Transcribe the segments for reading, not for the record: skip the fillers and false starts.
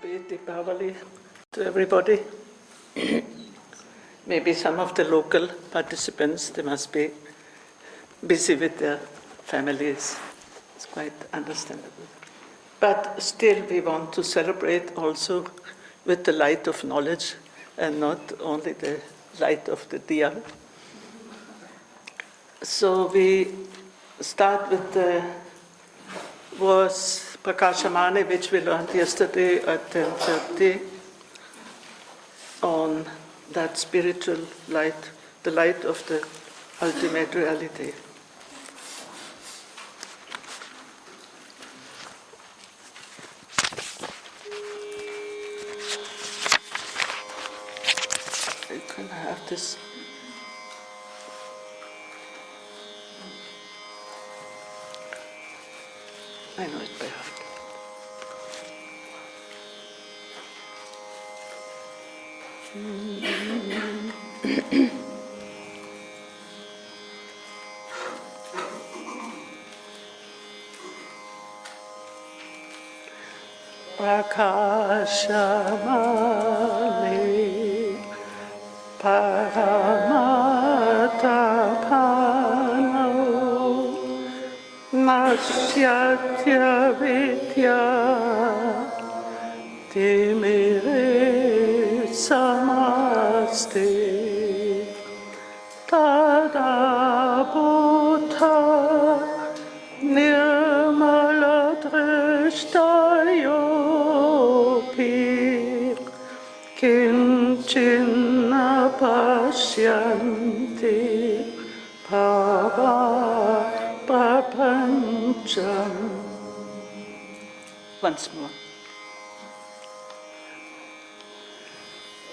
Happy Deepavali to everybody. Maybe some of the local participants, they must be busy with their families. It's quite understandable. But still we want to celebrate also with the light of knowledge and not only the light of the diya. So we start with the verse Prakashamani, which we learned yesterday at 10:30 on that spiritual light, the light of the ultimate reality. You can have this. I know it by heart. Prakashamani Paramatapano Nasyatya Vidya Timire Samaste Tada Buddha Nirmala Drishtayopi Kinchinna Pashyanti Bhava Prapancham. Once more.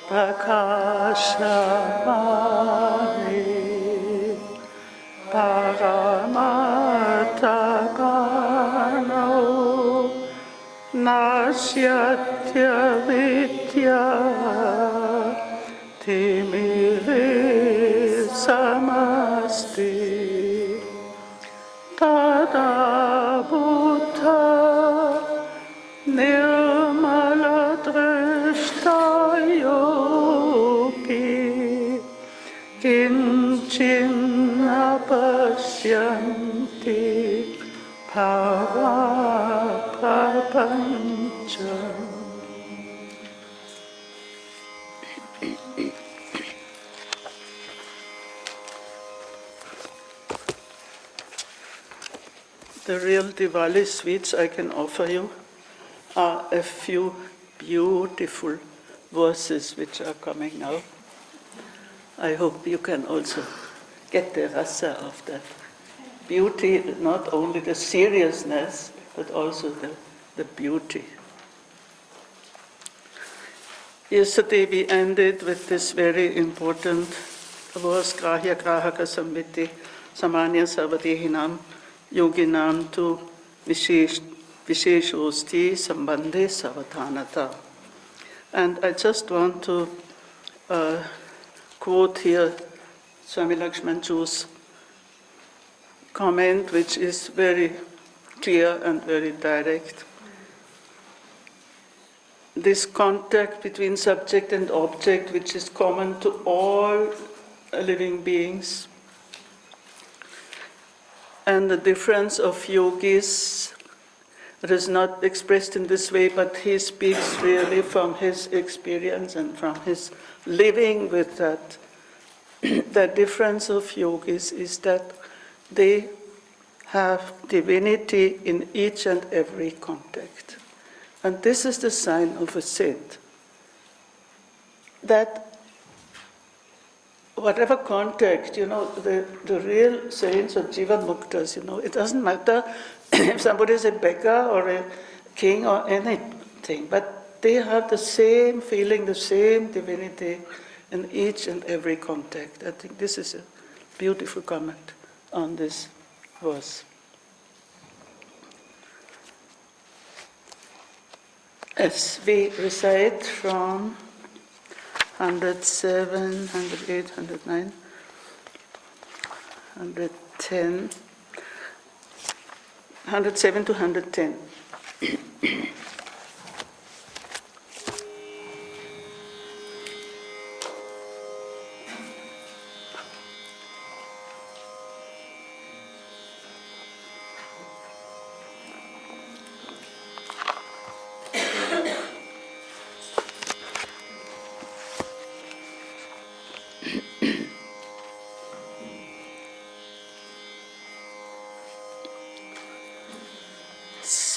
Prakashamani Paramatapano Nasyatya Vidya Timire Samasti Tada Buddha Nirmala Drishtayopi Kinchinna Pashyanti Bhava Prapancham. The real Diwali sweets I can offer you are a few beautiful verses which are coming now. I hope you can also get the rasa of that beauty, not only the seriousness, but also the beauty. Yesterday we ended with this very important verse, Grahya Grahaka Samviti Samanya Sarvadehinam Yoginam tu Visheshosti Sambandhe Savathanata. And I just want to quote here Swami Lakshman's comment, which is very clear and very direct. This contact between subject and object, which is common to all living beings, and the difference of yogis, it is not expressed in this way, but he speaks really from his experience and from his living with that. The difference of yogis is that they have divinity in each and every contact. And this is the sign of a saint. That whatever contact, the real saints or Jivan Muktas, it doesn't matter if somebody is a beggar or a king or anything, but they have the same feeling, the same divinity in each and every contact. I think this is a beautiful comment on this verse. As we recite from 107, 108, 109, 110, 107 to 110.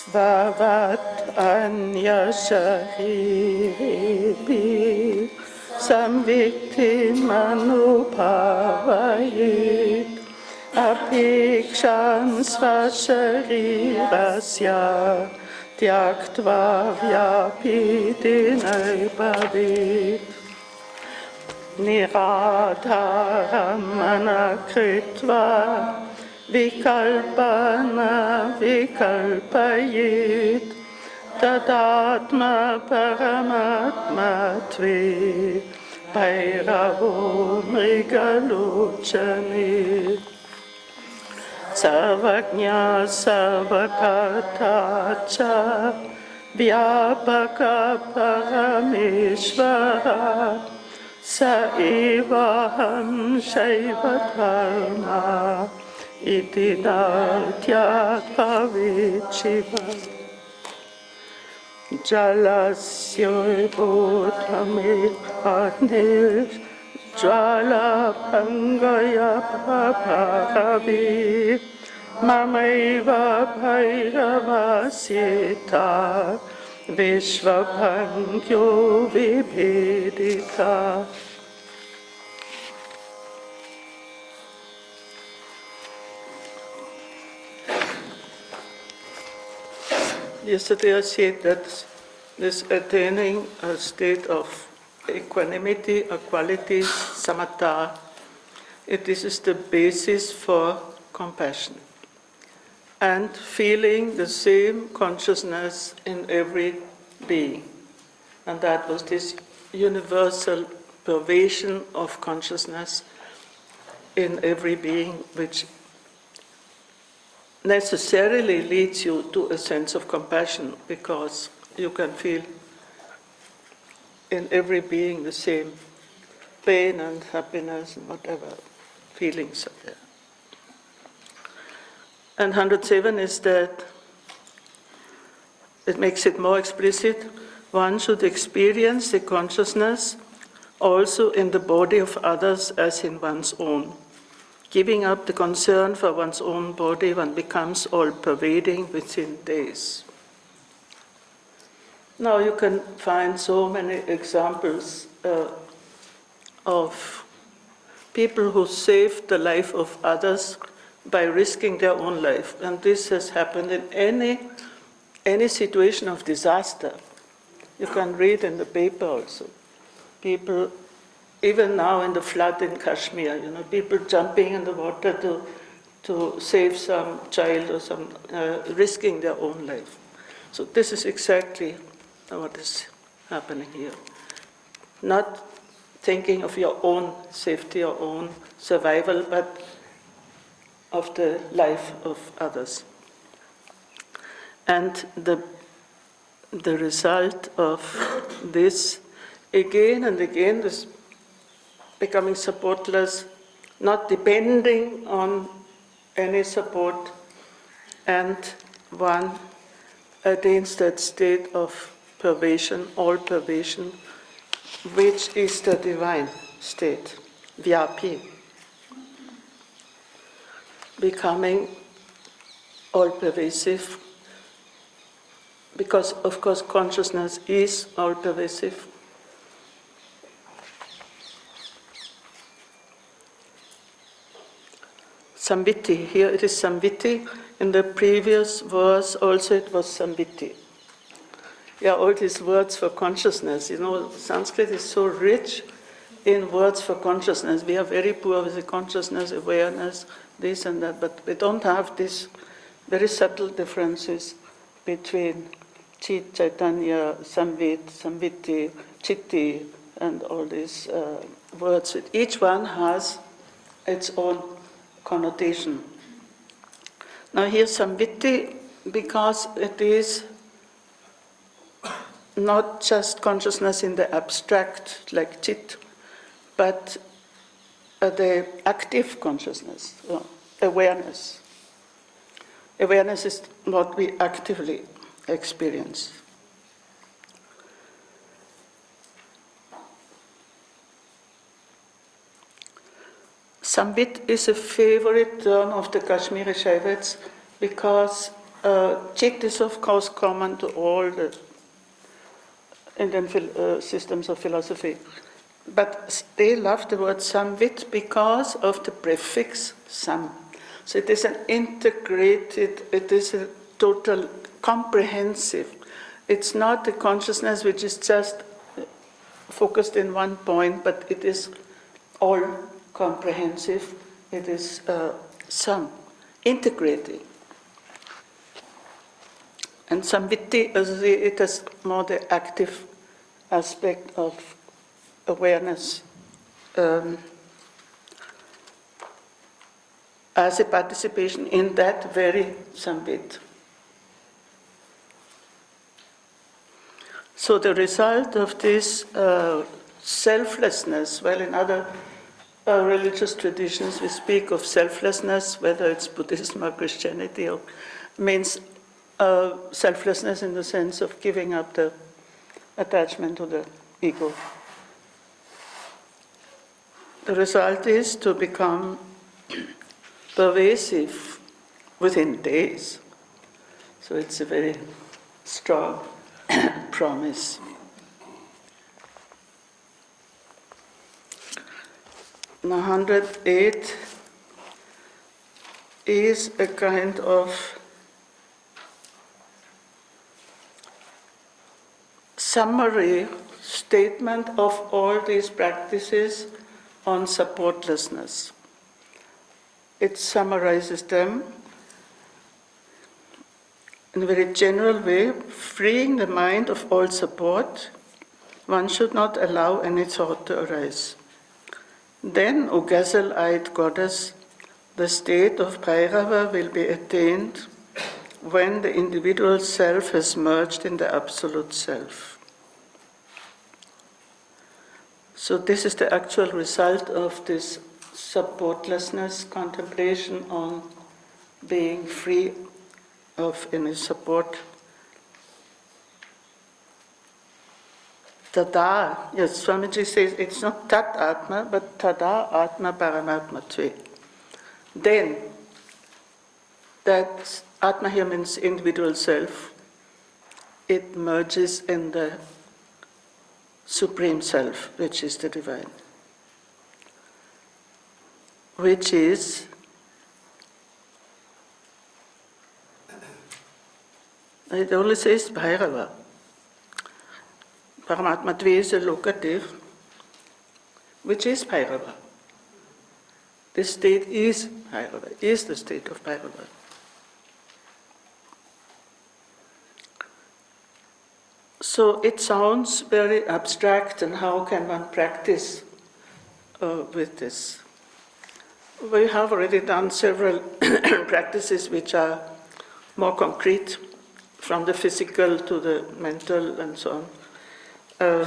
Svavat anya sharirepi samvikti manupavayit apikshan svasharirasya tyaktva vyapidinai bhavit niradharam manakritva vikalpana vikalpayit tadatma paramatma tve Bhairavo mrigaluchani Sarvajña sarvakatacha vyapaka parameshvara sa evaham Śaiva dharma iti natyat bhavit Shiva jalasya bodhamir anir jvala pangaya paparavir mamaiva bhairava sita vishvabhangyo vibhedita. Yesterday I said that this attaining a state of equanimity, a quality, samatha, this is the basis for compassion. And feeling the same consciousness in every being. And that was this universal pervasion of consciousness in every being, which necessarily leads you to a sense of compassion, because you can feel in every being the same pain and happiness and whatever feelings are there. And 107 is that it makes it more explicit. One should experience the consciousness also in the body of others as in one's own. Giving up the concern for one's own body, one becomes all-pervading within days. Now you can find so many examples of people who saved the life of others by risking their own life. And this has happened in any situation of disaster. You can read in the paper also. People, even now in the flood in Kashmir, people jumping in the water to save some child or some, risking their own life. So this is exactly what is happening here. Not thinking of your own safety, your own survival, but of the life of others. And the result of this, again and again, this becoming supportless, not depending on any support, and one attains that state of pervasion, all pervasion, which is the divine state, vyapi, becoming all-pervasive, because, of course, consciousness is all-pervasive. Samviti, here it is samviti. In the previous verse also it was samviti. Yeah, all these words for consciousness. Sanskrit is so rich in words for consciousness. We are very poor with the consciousness, awareness, this and that, but we don't have these very subtle differences between Chit, Chaitanya, Samvit, Samviti, Chitti, and all these words. Each one has its own connotation. Now here Samviti, because it is not just consciousness in the abstract, like Chit, but the active consciousness, awareness. Awareness is what we actively experience. Samvit is a favorite term of the Kashmir Śaivists because Chit is of course common to all the Indian systems of philosophy, but they love the word samvit because of the prefix sam. So it is an integrated, it is a total comprehensive. It's not a consciousness which is just focused in one point, but it is all comprehensive. It is sam, integrating. And samviti, it is more the active aspect of awareness as a participation in that very samvit. So the result of this selflessness, well, in other religious traditions we speak of selflessness, whether it's Buddhism or Christianity, or means selflessness in the sense of giving up the attachment to the ego. The result is to become pervasive within days. So it's a very strong promise. Now 108 is a kind of summary statement of all these practices on supportlessness. It summarizes them in a very general way, freeing the mind of all support. One should not allow any thought to arise. Then, O gazelle-eyed goddess, the state of Bhairava will be attained when the individual self has merged in the absolute self. So this is the actual result of this supportlessness, contemplation on being free of any support. Tada, yes, Swamiji says it's not tat atma, but tada atma paramatma tve. Then, that atma here means individual self, it merges in the Supreme Self, which is the divine, which is it only says Bhairava. Paramatma Dve is a locative, which is Bhairava. This state is Bhairava, is the state of Bhairava. So it sounds very abstract, and how can one practice with this? We have already done several practices which are more concrete, from the physical to the mental and so on,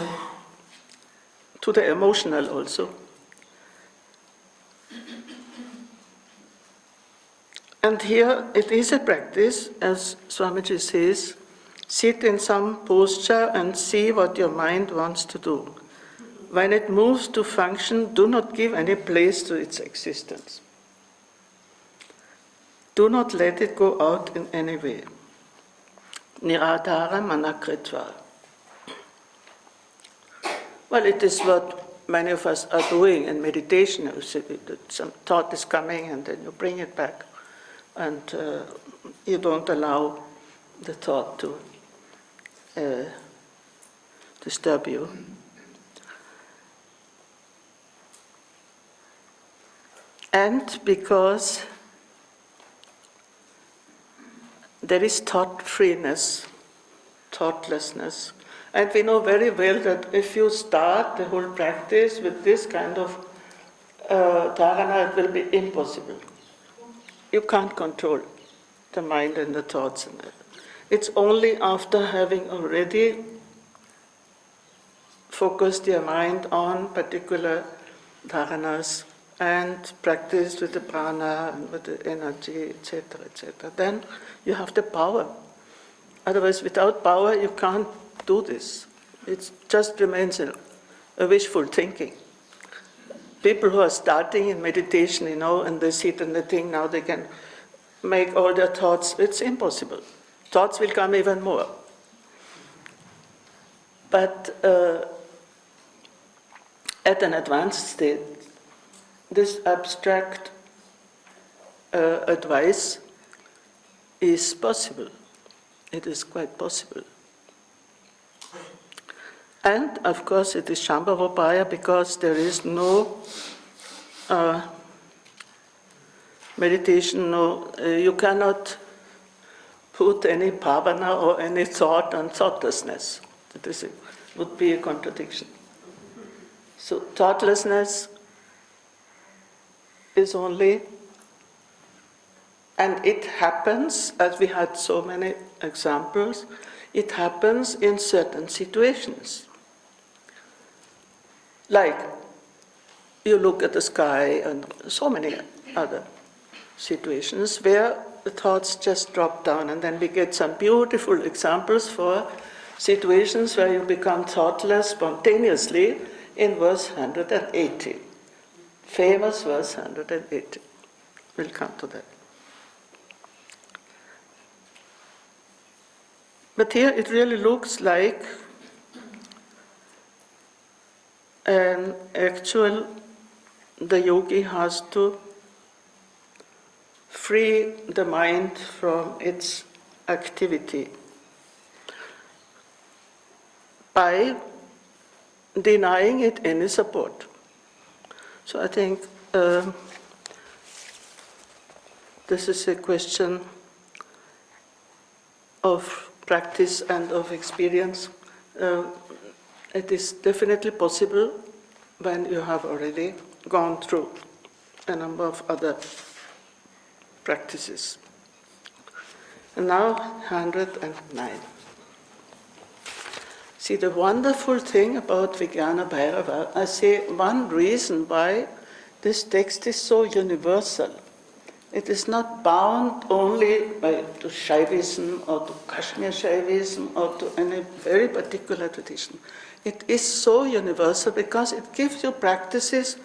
to the emotional also. And here it is a practice, as Swamiji says, sit in some posture and see what your mind wants to do. When it moves to function, do not give any place to its existence. Do not let it go out in any way. Niradhara manakritva. Well, it is what many of us are doing in meditation. Some thought is coming and then you bring it back, and you don't allow the thought to disturb you. And because there is thought-freeness, thoughtlessness, and we know very well that if you start the whole practice with this kind of dharana, it will be impossible. You can't control the mind and the thoughts. It's only after having already focused your mind on particular dharanas and practiced with the prana and with the energy, etc., then you have the power. Otherwise, without power, you can't do this. It just remains a wishful thinking. People who are starting in meditation, and they sit and they think now they can make all their thoughts, it's impossible. Thoughts will come even more. But at an advanced state, this abstract advice is possible. It is quite possible. And, of course, it is Shambhavopaya because there is no meditation, you cannot put any bhavana or any thought on thoughtlessness. Would be a contradiction. So thoughtlessness is only, and it happens, as we had so many examples, it happens in certain situations. Like you look at the sky and so many other situations where the thoughts just drop down, and then we get some beautiful examples for situations where you become thoughtless spontaneously in verse 180. Famous verse 180. We'll come to that. But here it really looks like an actual, the yogi has to free the mind from its activity by denying it any support. So I think this is a question of practice and of experience. It is definitely possible when you have already gone through a number of other practices. And now 109. See, the wonderful thing about Vijnāna Bhairava, I say one reason why this text is so universal. It is not bound only to Shaivism or to Kashmir Śaivism or to any very particular tradition. It is so universal because it gives you practices,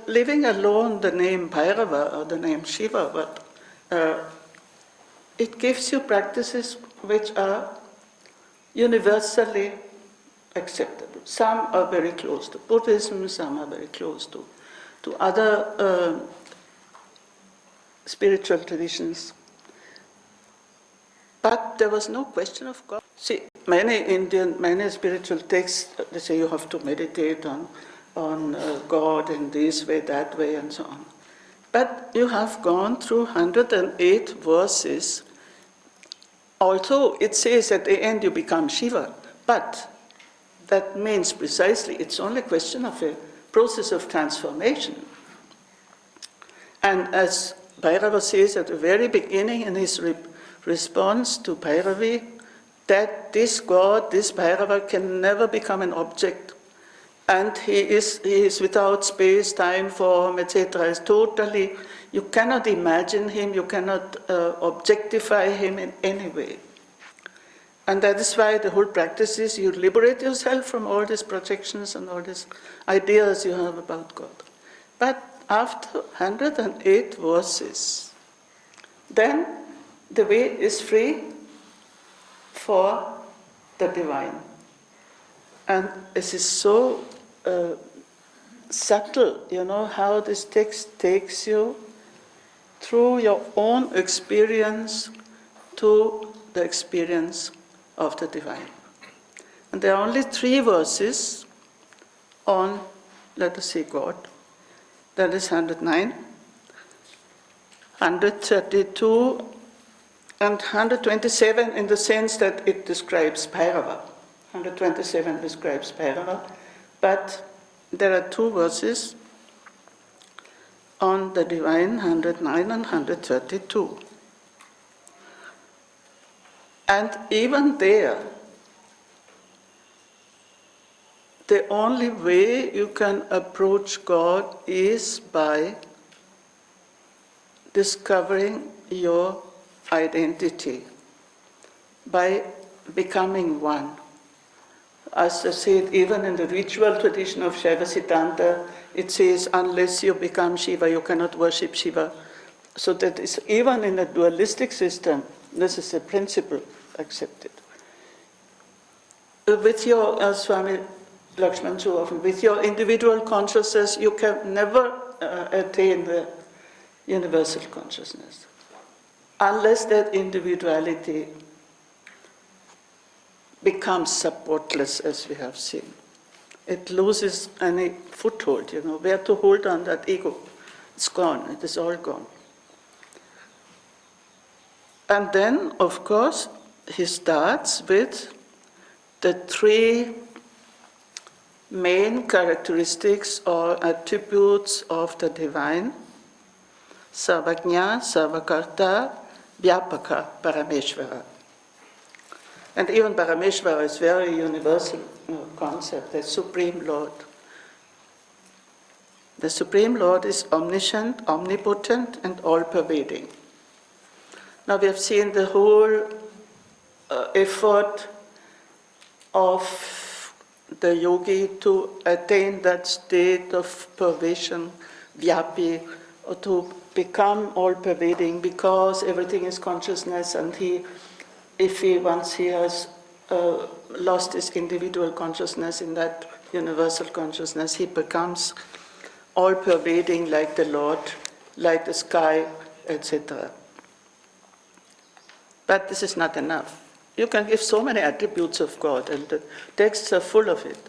leaving alone the name Bhairava or the name Shiva, but it gives you practices which are universally acceptable. Some are very close to Buddhism, some are very close to other spiritual traditions. But there was no question of God. See, many spiritual texts, they say you have to meditate on God in this way, that way, and so on. But you have gone through 108 verses. Although it says at the end you become Shiva, but that means precisely it's only a question of a process of transformation. And as Bhairava says at the very beginning in his response to Bhairavi, that this God, this Bhairava, can never become an object, and he is without space, time, form, etc. Is totally, you cannot imagine him, you cannot objectify him in any way. And that is why the whole practice is you liberate yourself from all these projections and all these ideas you have about God. But after 108 verses, then the way is free for the divine. And this is so subtle, how this text takes you through your own experience to the experience of the divine. And there are only 3 verses on, let us say, God. That is 109, 132, and 127 in the sense that it describes Bhairava. 127 describes Bhairava, but there are 2 verses on the divine, 109 and 132. And even there, the only way you can approach God is by discovering your identity, by becoming one. As I said, even in the ritual tradition of Shaiva Siddhanta, it says, unless you become Shiva, you cannot worship Shiva. So that is, even in a dualistic system, this is a principle accepted. With your, as Swami Lakshman so often, with your individual consciousness, you can never attain the universal consciousness, unless that individuality becomes supportless, as we have seen. It loses any foothold, where to hold on that ego. It's gone, it is all gone. And then, of course, he starts with the three main characteristics or attributes of the divine: Sarvajña, Sarvakarta, Vyapaka, Parameshvara. And even Parameshvara is a very universal concept, the Supreme Lord. The Supreme Lord is omniscient, omnipotent, and all-pervading. Now we have seen the whole effort of the yogi to attain that state of pervasion, vyapi, or to become all-pervading, because everything is consciousness, and once he has lost his individual consciousness in that universal consciousness, he becomes all-pervading like the Lord, like the sky, etc. But this is not enough. You can give so many attributes of God, and the texts are full of it.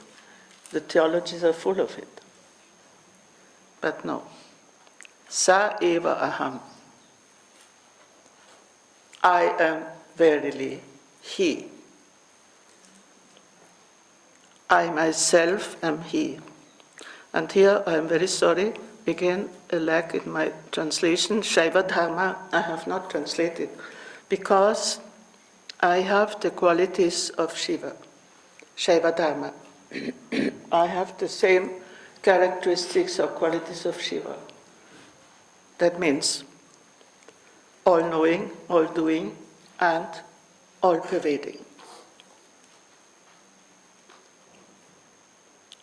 The theologies are full of it. But no. Sa eva aham. I am verily He. I myself am He. And here I am very sorry, again a lack in my translation. Shaiva Dharma I have not translated, because I have the qualities of Shiva. Shaiva Dharma. I have the same characteristics or qualities of Shiva. That means all-knowing, all-doing, and all-pervading.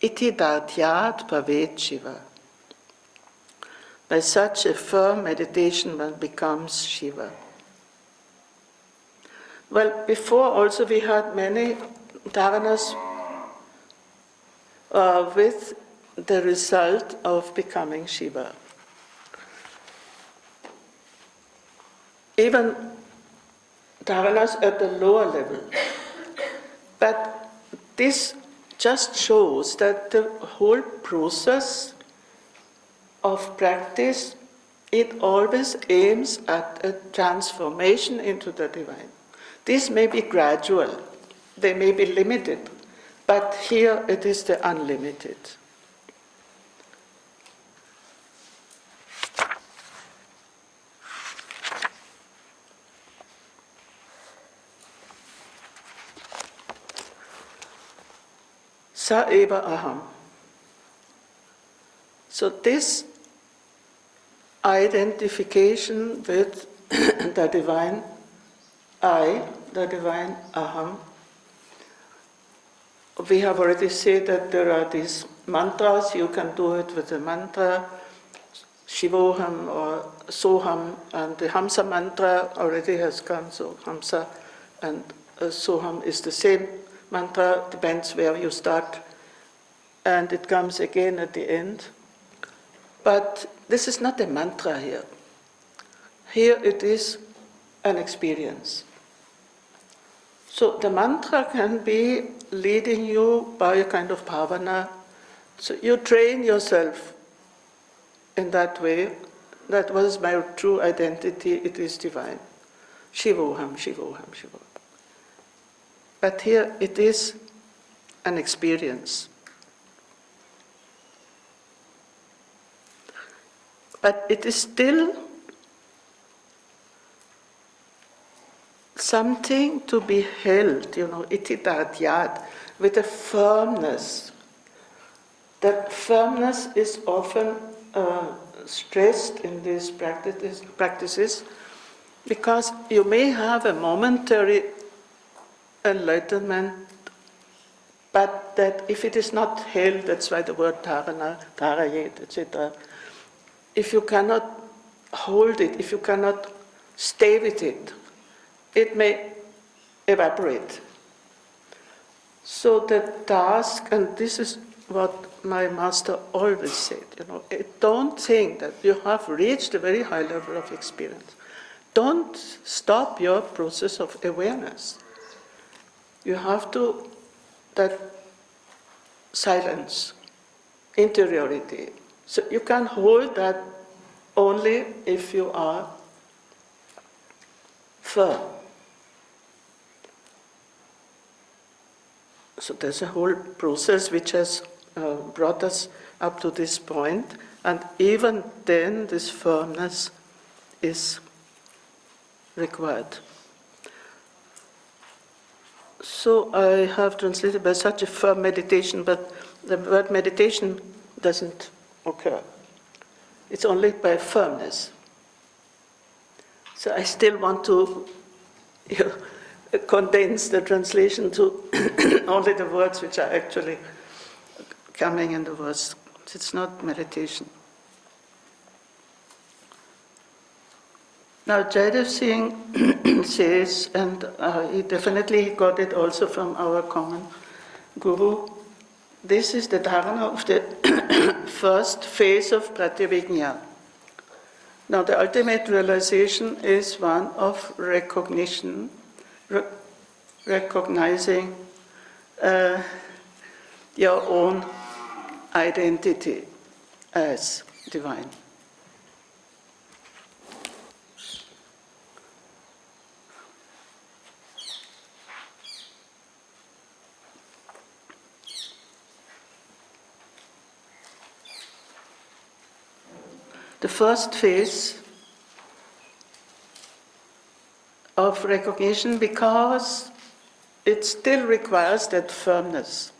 Iti dhartyat bhavet Shiva. By such a firm meditation one becomes Shiva. Well, before also we had many dharanas with the result of becoming Shiva. Even dharanas at the lower level. But this just shows that the whole process of practice, it always aims at a transformation into the divine. This may be gradual, they may be limited, but here it is the unlimited. Sa eva aham. So this identification with the divine I, the divine aham, we have already said that there are these mantras. You can do it with the mantra, Shivoham or Soham, and the Hamsa mantra already has come, so Hamsa and Soham is the same mantra, depends where you start, and it comes again at the end. But this is not a mantra here. Here it is an experience. So the mantra can be leading you by a kind of bhavana. So you train yourself in that way. That was my true identity, it is divine. Shivoham, Shivoham, Shivoham. But here it is an experience. But it is still something to be held, iti dhartyat, with a firmness. That firmness is often stressed in these practices because you may have a momentary enlightenment, but that if it is not held, that's why the word dharana, dharayet, etc. If you cannot hold it, if you cannot stay with it, it may evaporate. So the task, and this is what my master always said, don't think that you have reached a very high level of experience. Don't stop your process of awareness. You have to, that silence, interiority. So you can hold that only if you are firm. So there's a whole process which has brought us up to this point, and even then this firmness is required. So I have translated by such a firm meditation, but the word meditation doesn't occur. It's only by firmness. So I still want to condense the translation to only the words which are actually coming in the verse. It's not meditation. Now Jaidev Singh says, and he definitely got it also from our common guru, this is the dharana of the first phase of pratyabhijna. Now the ultimate realization is one of recognition, recognizing your own identity as divine. The first phase of recognition, because it still requires that firmness.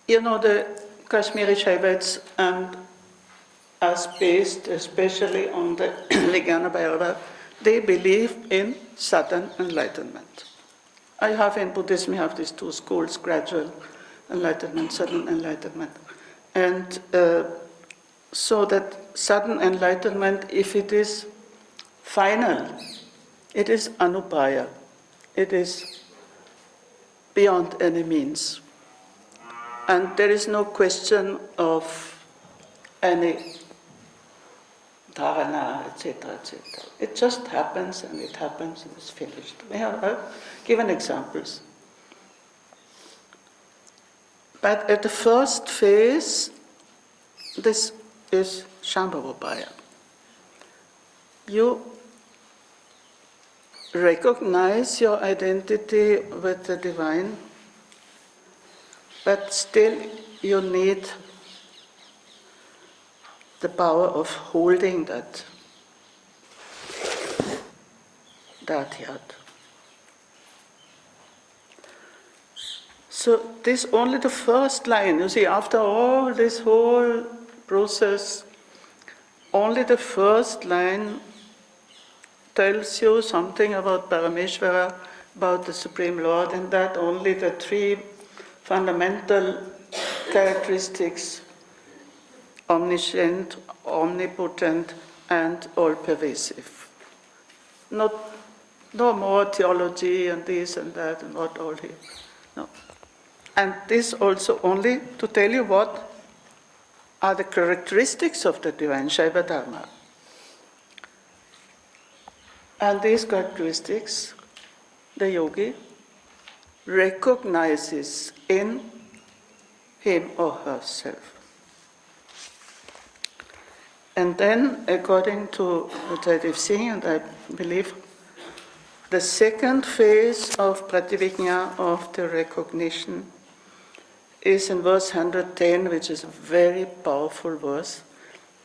The Kashmir Śaivism are based especially on the Vijnana Bhairava. They believe in sudden enlightenment. In Buddhism, you have these two schools, gradual enlightenment, sudden enlightenment. And so that sudden enlightenment, if it is final, it is anupaya. It is beyond any means. And there is no question of any dharana, etc., etc. It just happens and it's finished. I've given examples. But at the first phase, this is Shambhavopaya. You recognize your identity with the divine, but still you need the power of holding that yad. So this only the first line, you see, after all this whole process, only the first line tells you something about Parameshvara, about the Supreme Lord, and that only the three fundamental characteristics, omniscient, omnipotent, and all-pervasive. No more theology and this and that and what all here. No. And this also only to tell you what are the characteristics of the divine Shaiva Dharma. And these characteristics, the yogi recognizes in him or herself. And then, according to Jaidev Singh, and I believe the second phase of pratyabhijna, of the recognition, is in verse 110, which is a very powerful verse,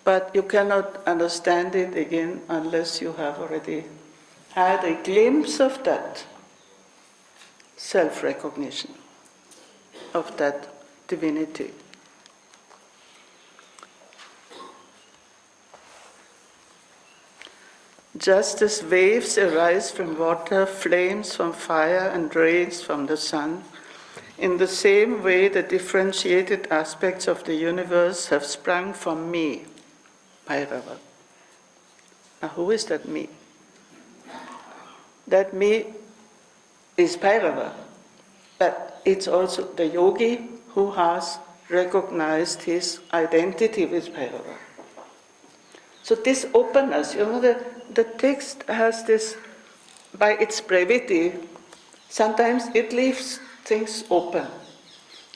but you cannot understand it again unless you have already had a glimpse of that self-recognition, of that divinity. Just as waves arise from water, flames from fire, and rays from the sun, In the same way, the differentiated aspects of the universe have sprung from me, Bhairava. Now, who is that me? That me is Bhairava, but it's also the yogi who has recognized his identity with Bhairava. So this openness, the text has this, by its brevity, sometimes it leaves things open.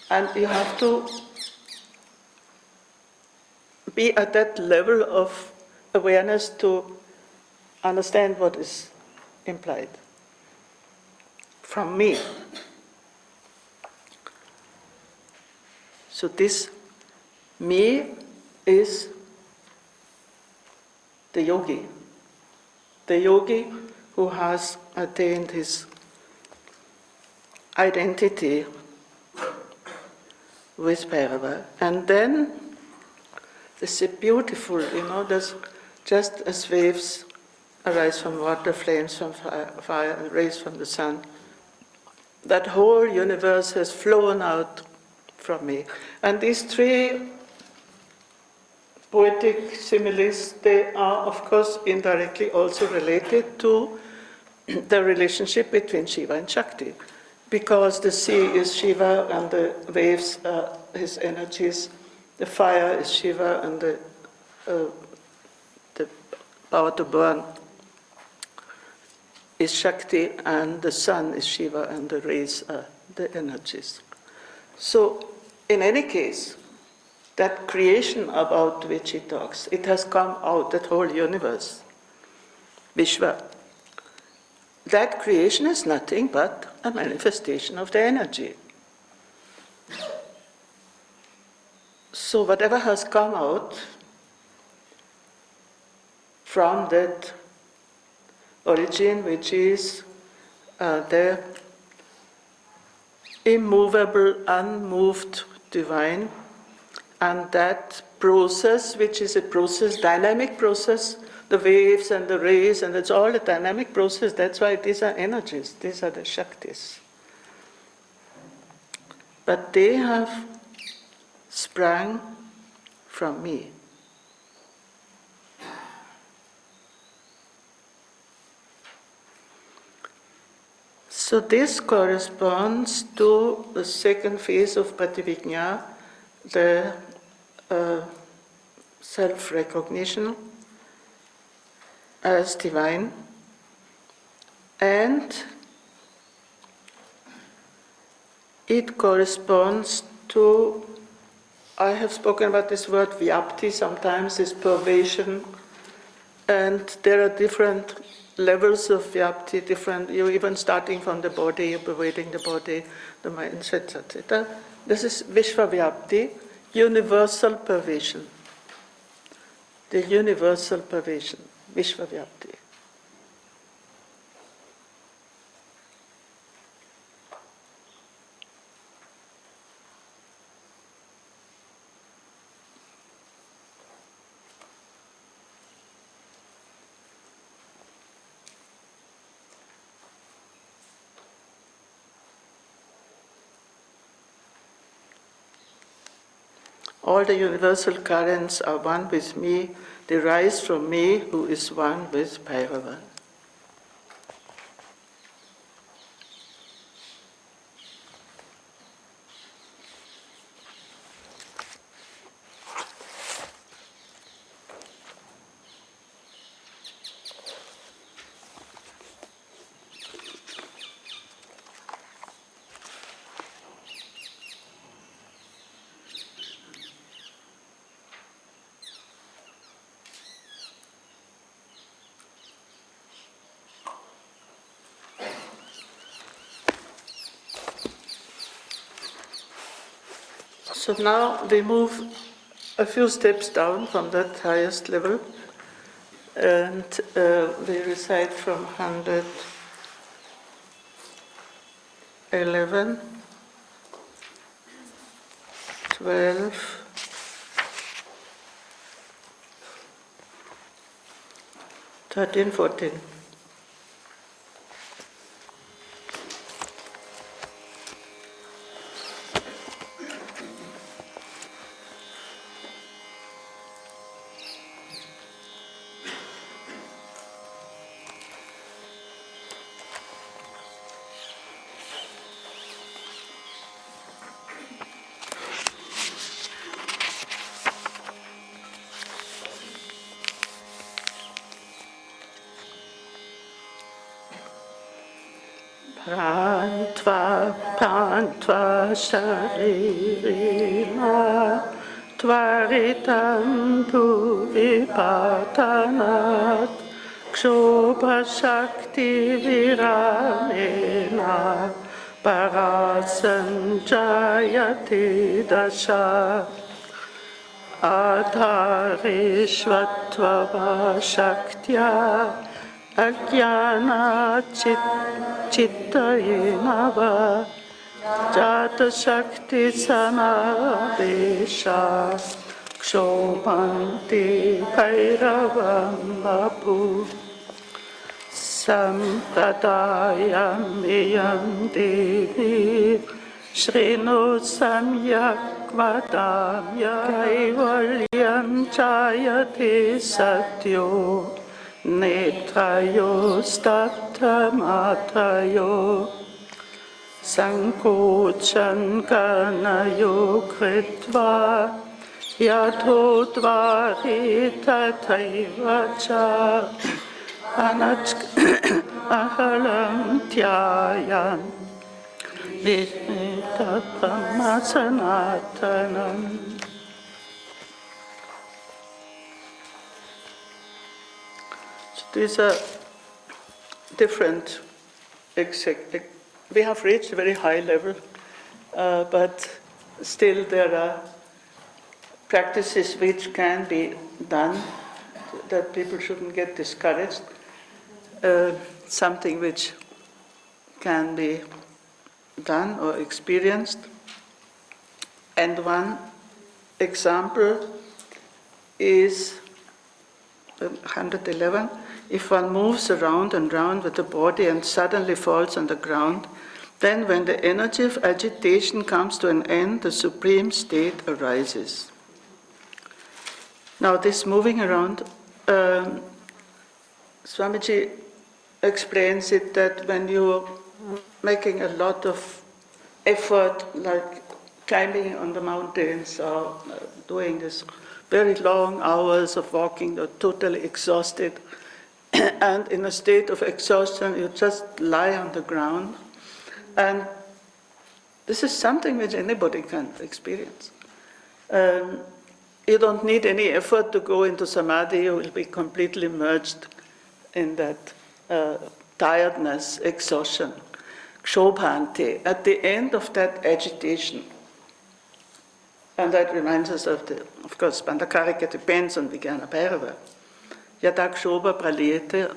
And you have to be at that level of awareness to understand what is implied. From me. So this me is the yogi who has attained his identity with Bhairava. And then this is beautiful, there's just as waves arise from water, flames from fire, and rays from the sun. That whole universe has flown out from me. And these three poetic similes, they are, of course, indirectly also related to the relationship between Shiva and Shakti. Because the sea is Shiva and the waves are his energies, the fire is Shiva and the power to burn is Shakti, and the sun is Shiva and the rays are the energies. So, in any case, that creation about which he talks, it has come out, that whole universe, Vishwa. That creation is nothing but a manifestation of the energy. So whatever has come out from that origin, which is the immovable, unmoved divine, and that process, which is a process, dynamic process, the waves and the rays, and it's all a dynamic process. That's why these are energies, these are the Shaktis. But they have sprang from me. So this corresponds to the second phase of Pativijñā, the self-recognition as divine, and it corresponds to, I have spoken about this word vyapti sometimes, this pervasion, and there are different levels of vyapti, different, you even starting from the body, you're pervading the body, the mind, etc. This is Vishva Vyapti, universal pervasion. The universal pervasion, Vishva Vyapti. All the universal currents are one with me, they rise from me who is one with Bhairava. So now we move a few steps down from that highest level, and we recite from 111, 12, 13, 14. Rantva pantva sharirina tvaritantu vipatanat kshobha shakti viramena parasanjayati dasha adharishvatva shaktya Ajnana chittayena jata shakti samadesha kshopanti bhairavam vapu sampradayamiyam devi shrinu samyak vadamya kaivalyam chayate satyo Netrayo stattamatayo sankochan kanayo kritva yathodvari tathaiva cha ahalam tyayan vishmitapama sanatanam. These are different, we have reached a very high level, but still there are practices which can be done, that people shouldn't get discouraged, something which can be done or experienced. And one example is 111. If one moves around and round with the body and suddenly falls on the ground, then when the energy of agitation comes to an end, the supreme state arises. Now this moving around, Swamiji explains it that when you're making a lot of effort, like climbing on the mountains or doing this very long hours of walking, you're totally exhausted, and in a state of exhaustion, you just lie on the ground. And this is something which anybody can experience. You don't need any effort to go into samadhi, you will be completely merged in that tiredness, exhaustion, kshobhanti, at the end of that agitation. And that reminds us of course, Bandakarika depends on Vijnana Bhairava. Yada kshobha praliyeta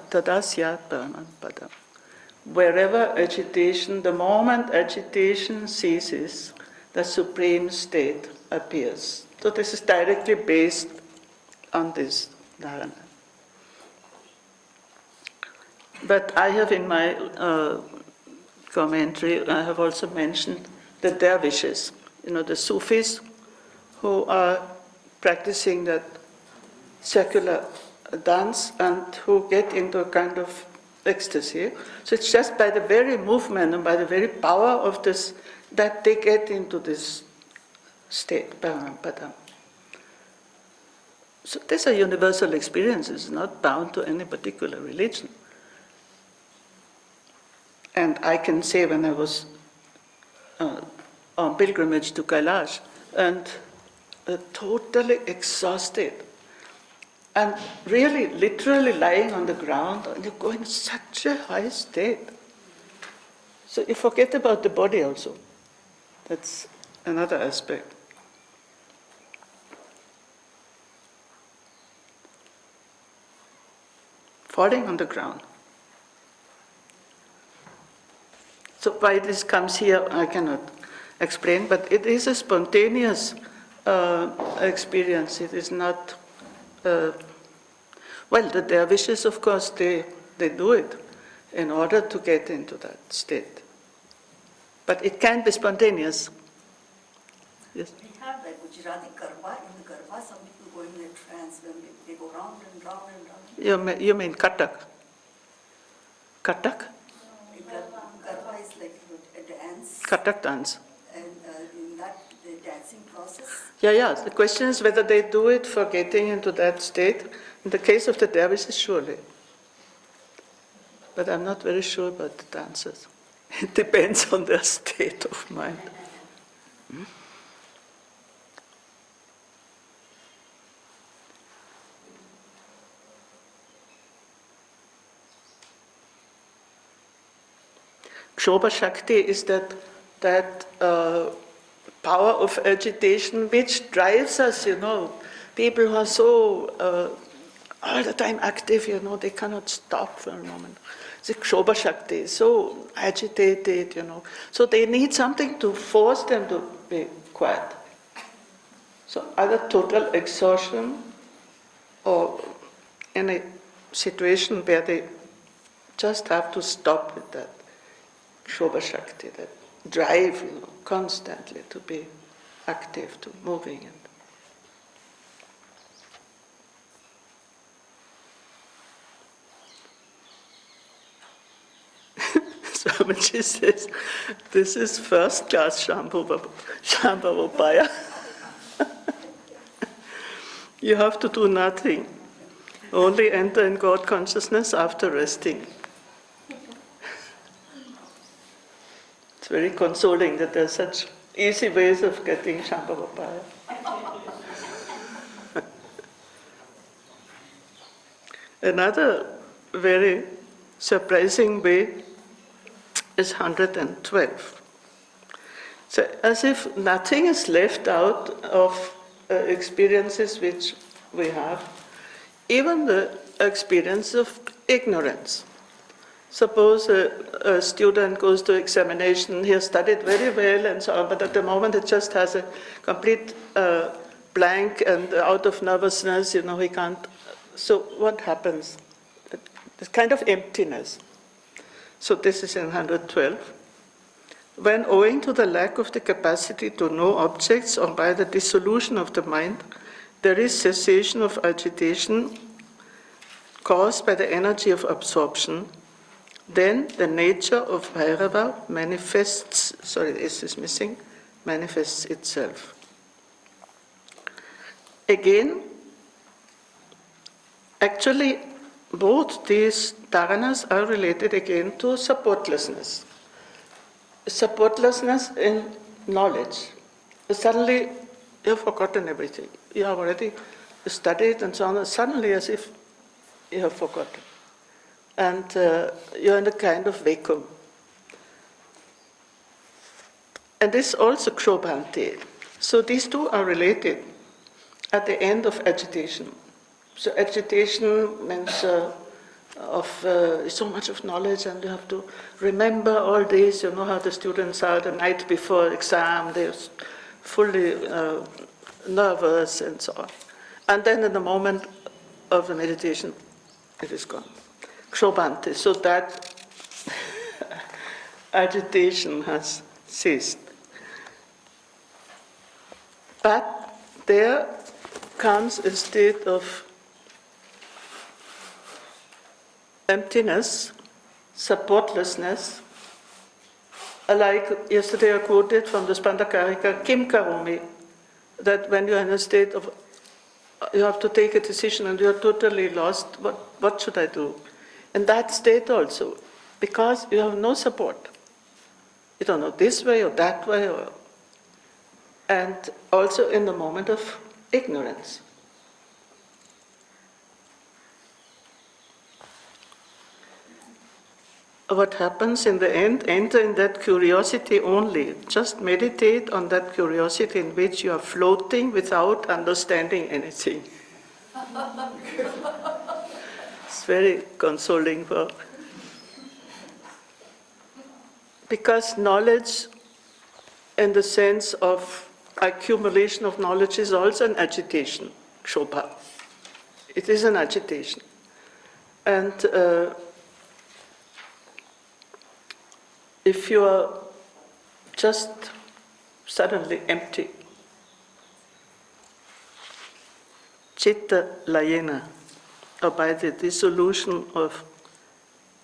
tada syat paraman padam. Wherever agitation, the moment agitation ceases, the supreme state appears. So this is directly based on this dharana. But I have in my commentary, I have also mentioned the dervishes, the Sufis who are practicing that secular dance and who get into a kind of ecstasy. So it's just by the very movement and by the very power of this that they get into this state, Paramadam. So these are universal experiences, not bound to any particular religion. And I can say when I was on pilgrimage to Kailash and totally exhausted and really literally lying on the ground, and you go in such a high state. So you forget about the body also. That's another aspect. Falling on the ground. So why this comes here, I cannot explain, but it is a spontaneous experience. It is not, the dervishes, of course, they do it in order to get into that state. But it can be spontaneous. Yes? We have that Gujarati Garba. In the Garba, some people go in a trance when they go round and round and round. You mean Kathak? Kathak? Garba is like a dance. Kathak dance. And in that, the dancing process. Yeah. The question is whether they do it for getting into that state. In the case of the dervishes, surely. but I'm not very sure about the dancers. It depends on their state of mind. Kshoba Shakti is that power of agitation which drives us, People who are so all the time active, they cannot stop for a moment. The Kshoba Shakti is so agitated, So they need something to force them to be quiet. So either total exhaustion or any situation where they just have to stop with that Kshoba Shakti, that drive, constantly to be active, to moving. Swamiji says, this is first class Shambhava. You have to do nothing. Only enter in God consciousness after resting. It's very consoling that there are such easy ways of getting Shambhava. Another very surprising way is 112. So as if nothing is left out of experiences which we have, even the experience of ignorance. Suppose a student goes to examination, he has studied very well and so on, but at the moment it just has a complete blank and out of nervousness, he can't. So what happens? This kind of emptiness. So this is in 112. When, owing to the lack of the capacity to know objects or by the dissolution of the mind, there is cessation of agitation caused by the energy of absorption, then the nature of Bhairava manifests itself. Again, actually, both these dharanas are related again to supportlessness. Supportlessness in knowledge. Suddenly, you've forgotten everything. You have already studied and so on, suddenly as if you have forgotten. And you're in a kind of vacuum. And this also kshobhanti. So these two are related at the end of agitation. So agitation means so much of knowledge, and you have to remember all this. You know how the students are the night before exam, they're fully nervous and so on. And then in the moment of the meditation, it is gone. Kshobhanti. So that agitation has ceased. But there comes a state of emptiness, supportlessness, like yesterday I quoted from the Spandakarika, Kim Karomi, that when you're in a state of, you have to take a decision and you're totally lost, what should I do? In that state also, because you have no support. You don't know this way or that way, and also in the moment of ignorance. What happens in the end, enter in that curiosity only. Just meditate on that curiosity in which you are floating without understanding anything. It's very consoling because knowledge in the sense of accumulation of knowledge is also an agitation, kshobha. It is an agitation. And if you are just suddenly empty, citta layena, or by the dissolution of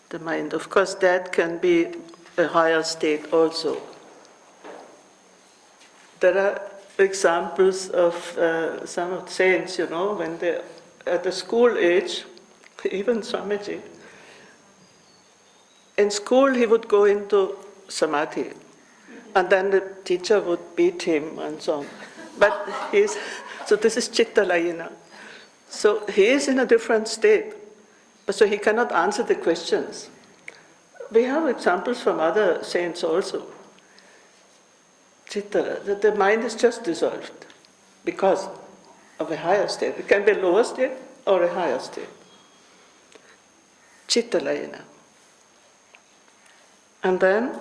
the mind, of course that can be a higher state also. There are examples of some of the saints, when they're at the school age, even Swamiji, In school, he would go into samadhi, and then the teacher would beat him and so on. But so this is chitta layina. So he is in a different state, but so he cannot answer the questions. We have examples from other saints also. Chitta, that the mind is just dissolved because of a higher state. It can be a lower state or a higher state. Chitta layina. And then,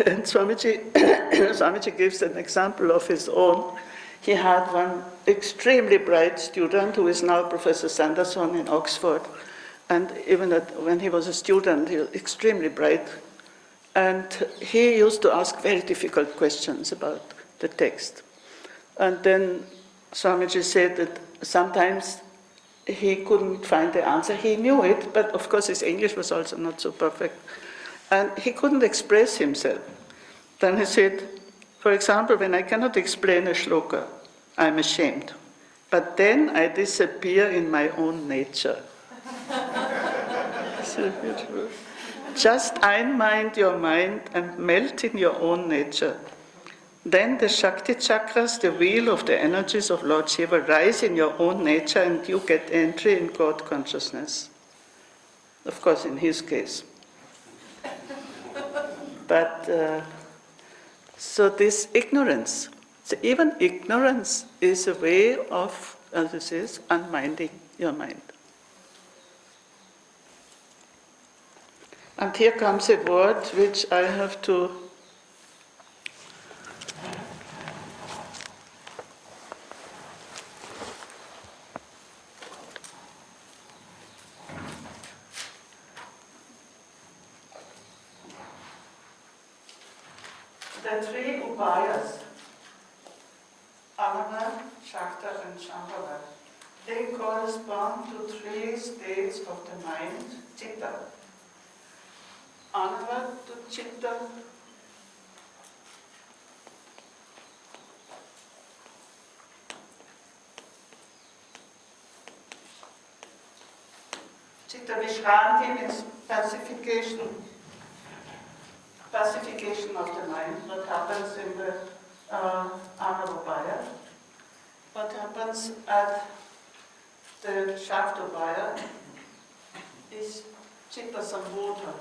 and Swamiji gives an example of his own. He had one extremely bright student who is now Professor Sanderson in Oxford. And even when he was a student, he was extremely bright. And he used to ask very difficult questions about the text. And then Swamiji said that sometimes he couldn't find the answer. He knew it, but of course his English was also not so perfect. And he couldn't express himself. Then he said, for example, when I cannot explain a shloka, I'm ashamed. But then I disappear in my own nature. So beautiful. Just unmind your mind and melt in your own nature. Then the Shakti chakras, the wheel of the energies of Lord Shiva, rise in your own nature and you get entry in God consciousness. Of course, in his case. But, so this ignorance, so even ignorance is a way of, as it says, unminding your mind. And here comes a word which I have to the three upayas, Anava, Shakta and Shambhava, they correspond to three states of the mind, chitta. Anava to chitta, chitta vishranti means pacification of the mind, what happens in the Anavapaya. What happens at the Shaktopaya is chitta sambodha.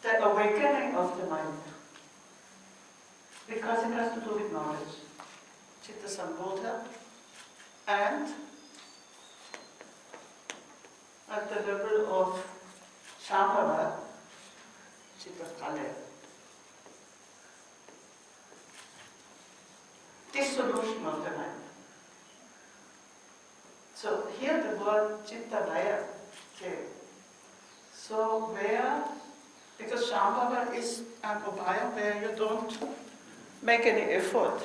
The awakening of the mind, because it has to do with knowledge. Chitta sambodha. And at the level of Shambhava, chitta pralaya. Dissolution of the mind. So here the word chitta laya came. So where, because Shambhava is an upaya where you don't make any effort,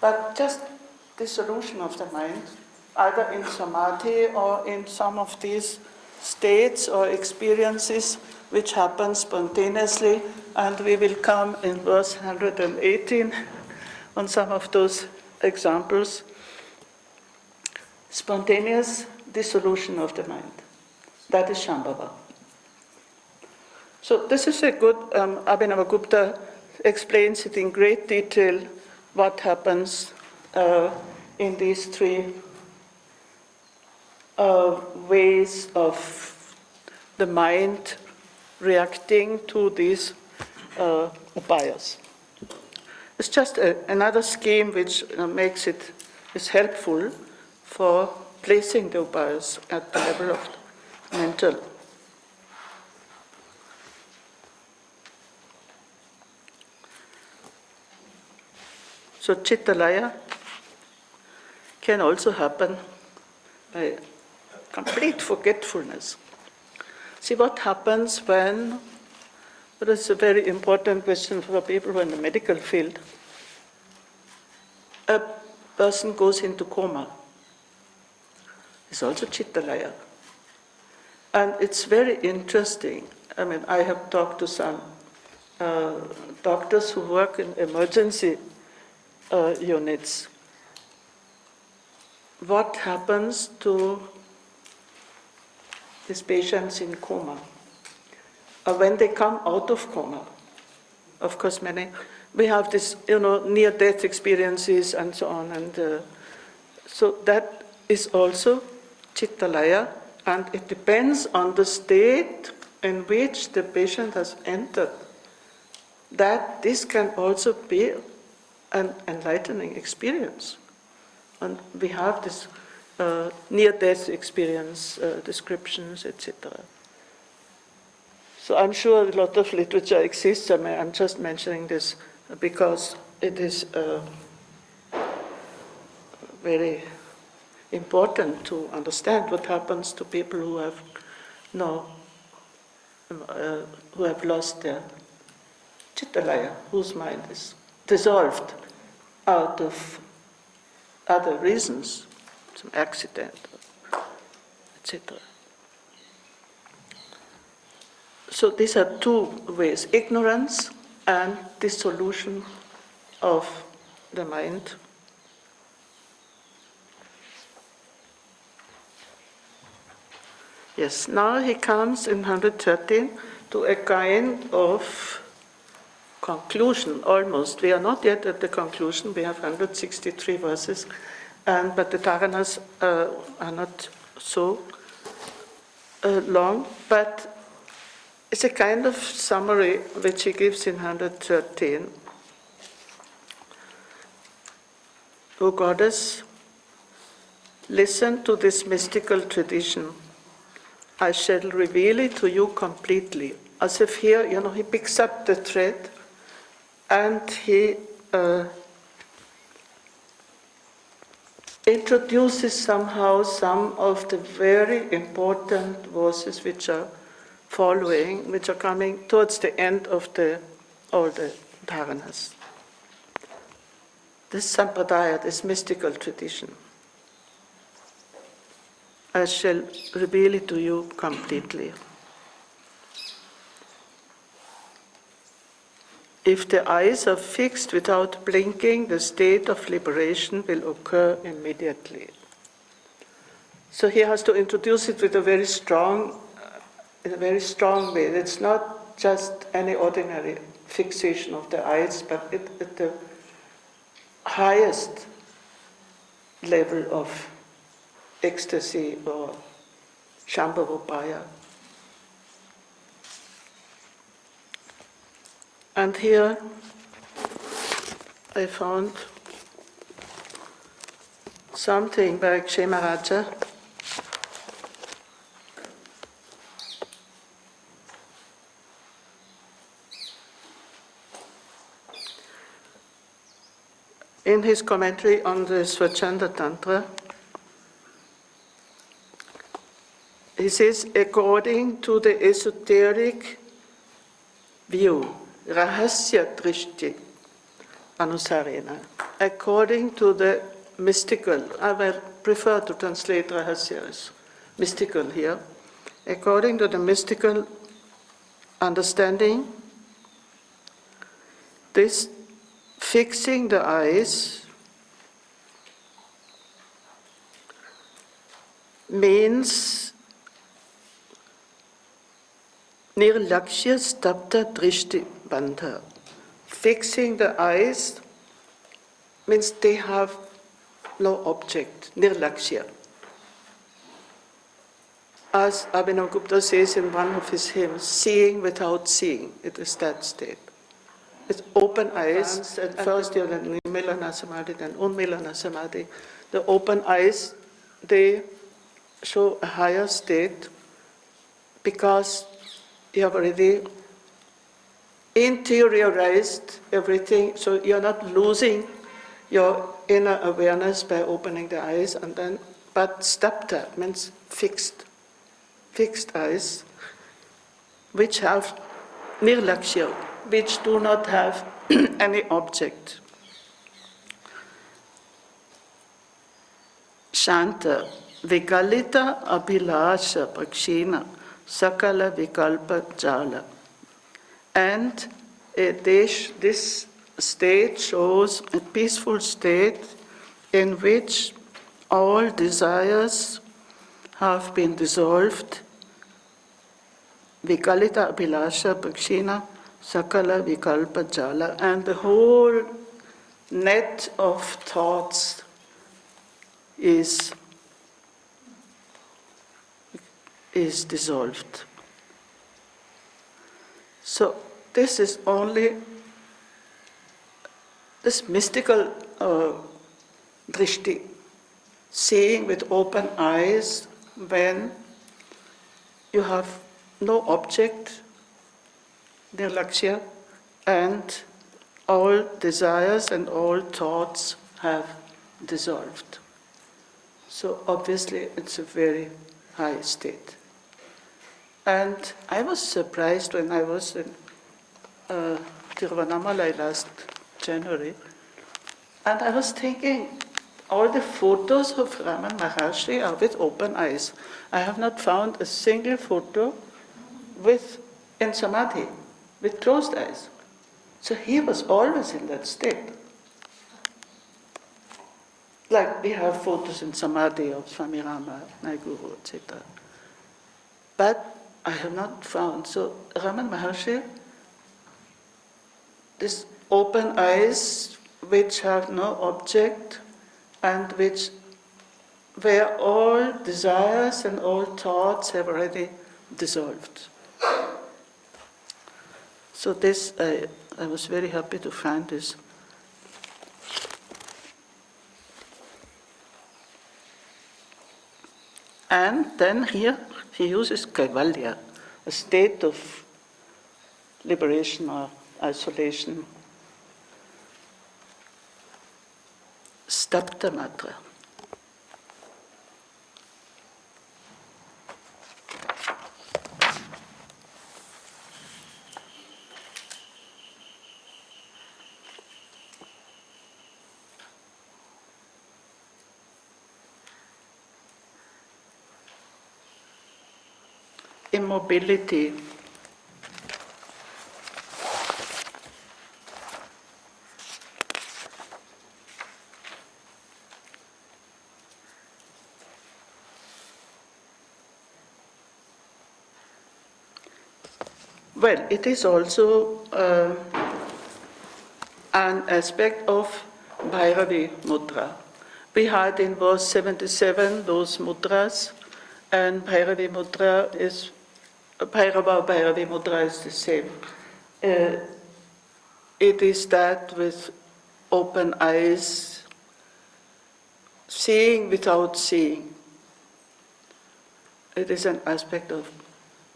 but just dissolution of the mind, either in samadhi or in some of these states or experiences which happen spontaneously, and we will come in verse 118 on some of those examples. Spontaneous dissolution of the mind. That is Shambhava. So this is a good, Abhinavagupta explains it in great detail what happens in these three ways of the mind reacting to these upayas. It's just another scheme which makes it is helpful for placing the upayas at the level of mental. So chitta laya can also happen by complete forgetfulness. See what happens when, that is a very important question for people who are in the medical field, a person goes into coma. It's also chitta laya. And it's very interesting. I mean, I have talked to some doctors who work in emergency units. What happens to these patients in coma? When they come out of coma, of course, we have this, near-death experiences and so on, and so that is also Chittalaya, and it depends on the state in which the patient has entered, that this can also be an enlightening experience. And we have this near-death experience descriptions, etc. So I'm sure a lot of literature exists. I'm just mentioning this because it is very important to understand what happens to people who have who have lost their Chittalaya, whose mind is dissolved out of other reasons, some accident, etc. So these are two ways, ignorance and dissolution of the mind. Yes, now he comes in 113 to a kind of conclusion, almost. We are not yet at the conclusion, we have 163 verses, but the dharanas are not so long, but it's a kind of summary which he gives in 113. O Goddess, listen to this mystical tradition. I shall reveal it to you completely. As if here, he picks up the thread and he introduces somehow some of the very important verses which are following, which are coming towards the end of all the dharanas. This sampradaya, this mystical tradition. I shall reveal it to you completely. If the eyes are fixed without blinking, the state of liberation will occur immediately. So he has to introduce it with in a very strong way. It's not just any ordinary fixation of the eyes, but at the highest level of ecstasy or shambhavopaya. And here I found something by Kshemaraja. In his commentary on the Swachanda Tantra, he says, according to the esoteric view, rahasya drishti anusarena, according to the mystical, I will prefer to translate rahasya as mystical here, according to the mystical understanding, this fixing the eyes means nirlakshya stabda drishti bandha. Fixing the eyes means they have no object, nirlakshya. As Abhinavagupta says in one of his hymns, seeing without seeing, it is that state. It's open eyes, at first you have Nirmilana Samadhi, then Unmilana Samadhi. The open eyes, they show a higher state because you have already interiorized everything, so you're not losing your inner awareness by opening the eyes, and then, but stabda means fixed eyes, which have nirlakshya, which do not have any object. Shanta, vikalita abhilasha prakshina, sakala vikalpa jala. And this state shows a peaceful state in which all desires have been dissolved. Vikalita abhilasha pakshina sakala vikalpa jala, and the whole net of thoughts is dissolved. So this is only this mystical drishti, seeing with open eyes when you have no object, nirlakshya, and all desires and all thoughts have dissolved. So obviously it's a very high state. And I was surprised when I was in Tiruvannamalai last January, and I was thinking, all the photos of Raman Maharshi are with open eyes. I have not found a single photo in samadhi, with closed eyes. So he was always in that state. Like we have photos in samadhi of Swami Rama, my guru, etc. But I have not found. So Raman Maharshi, these open eyes which have no object and where all desires and all thoughts have already dissolved. So this, I was very happy to find this. And then here he uses kaivalya, a state of liberation or isolation. Stapta matra. Immobility. Well, it is also an aspect of Bhairavi mudra. We had in verse 77 those mudras, and Bhairavi mudra is, Bhairava, Bhairavi mudra is the same. It is that with open eyes, seeing without seeing. It is an aspect of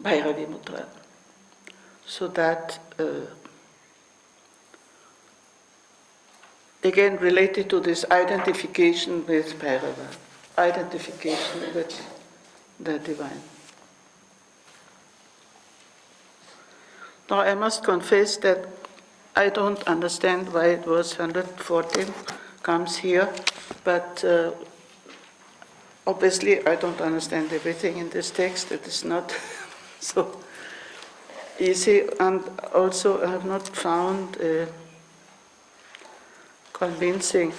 Bhairavi mudra. So that, again related to this identification with Bhairava, identification with the divine. Now I must confess that I don't understand why verse 114 comes here, but obviously I don't understand everything in this text. It is not so easy, and also I have not found a convincing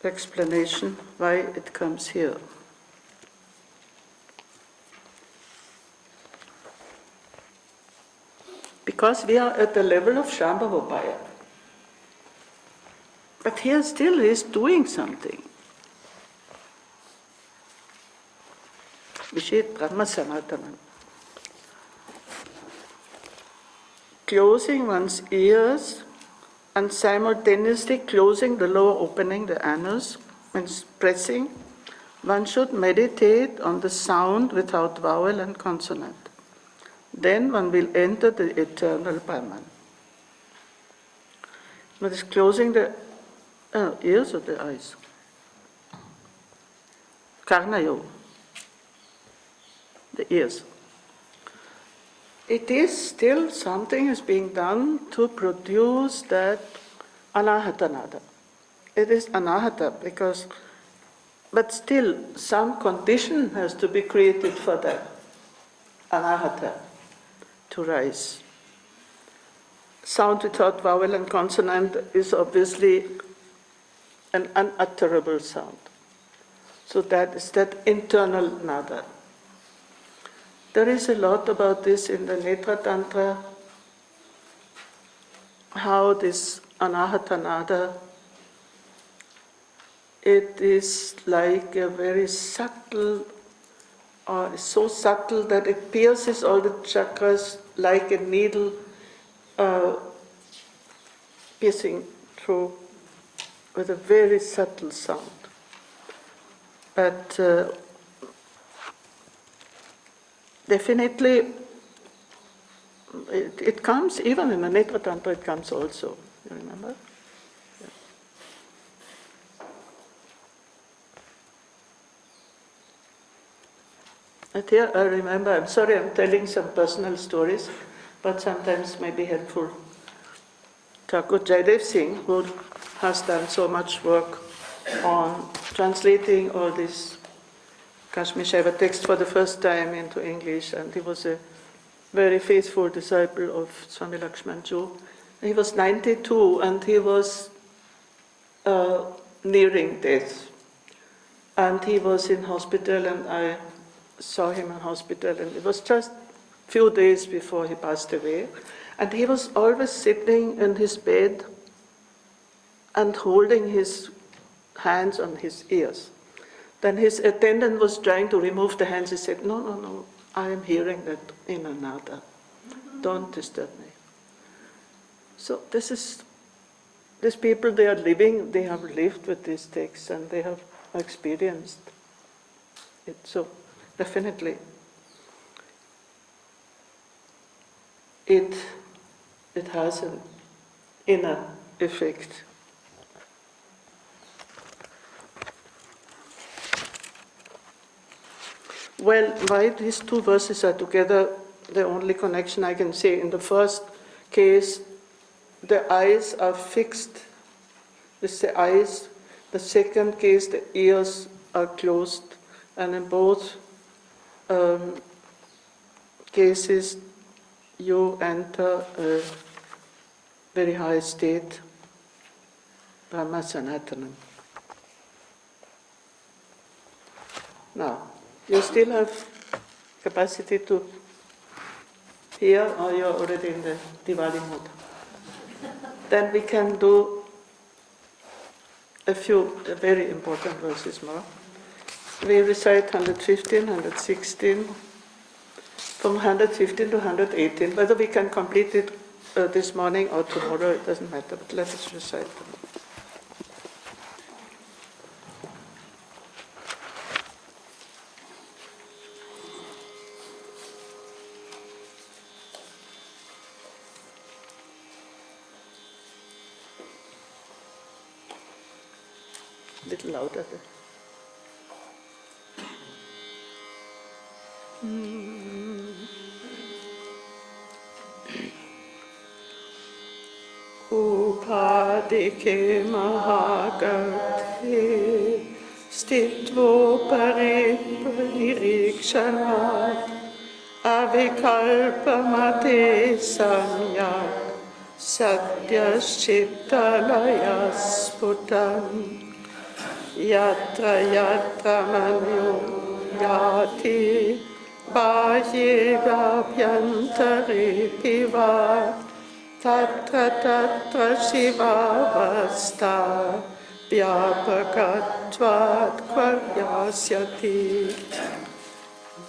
explanation why it comes here. Because we are at the level of Shambhavabhaya. But here still he is doing something. Vishet Brahma Sanatanam. Closing one's ears and simultaneously closing the lower opening, the anus, means pressing, one should meditate on the sound without vowel and consonant. Then one will enter the eternal Brahman. But it's closing the ears or the eyes? Karnayo. The ears. It is still something is being done to produce that anahatanada. It is anahata because, but still some condition has to be created for that anahata. to rise. Sound without vowel and consonant is obviously an unutterable sound. So that is that internal nada. There is a lot about this in the Netra Tantra, how this anahata nada, it is like a very subtle, or so subtle that it pierces all the chakras like a needle piercing through with a very subtle sound. But definitely it comes, even in the Netra Tantra it comes also, you remember? Yeah. And here I remember, I'm sorry I'm telling some personal stories, but sometimes may be helpful. Thakur Jaidev Singh, who has done so much work on translating all these Kashmir Śaiva texts for the first time into English, and he was a very faithful disciple of Swami Lakshman. He was 92 and he was nearing death. And he was in hospital, and I saw him in hospital, and it was just a few days before he passed away. And he was always sitting in his bed and holding his hands on his ears. Then his attendant was trying to remove the hands. He said, no, I am hearing that inner nada. Don't disturb me. So these people, they are living, they have lived with these texts and they have experienced it. So definitely it has an inner effect. Well, why these two verses are together, the only connection I can say. In the first case, the eyes are fixed. This is the eyes. The second case, the ears are closed. And in both cases, you enter a very high state, Brahma Sanatanam. Now, you still have capacity to hear, or you're already in the Diwali mood? Then we can do a few very important verses more. We recite 115, 116, from 115 to 118. Whether we can complete it this morning or tomorrow, it doesn't matter, but let us recite them. Little louder there. Upadike mahagate stitvopare nirikshanat avikalpamate samyak satyashchittalayas sputam yatra yatra manyo yati bahye vabhyantare piva tatra tatra shivavasta vyapakatvat kvaryasyati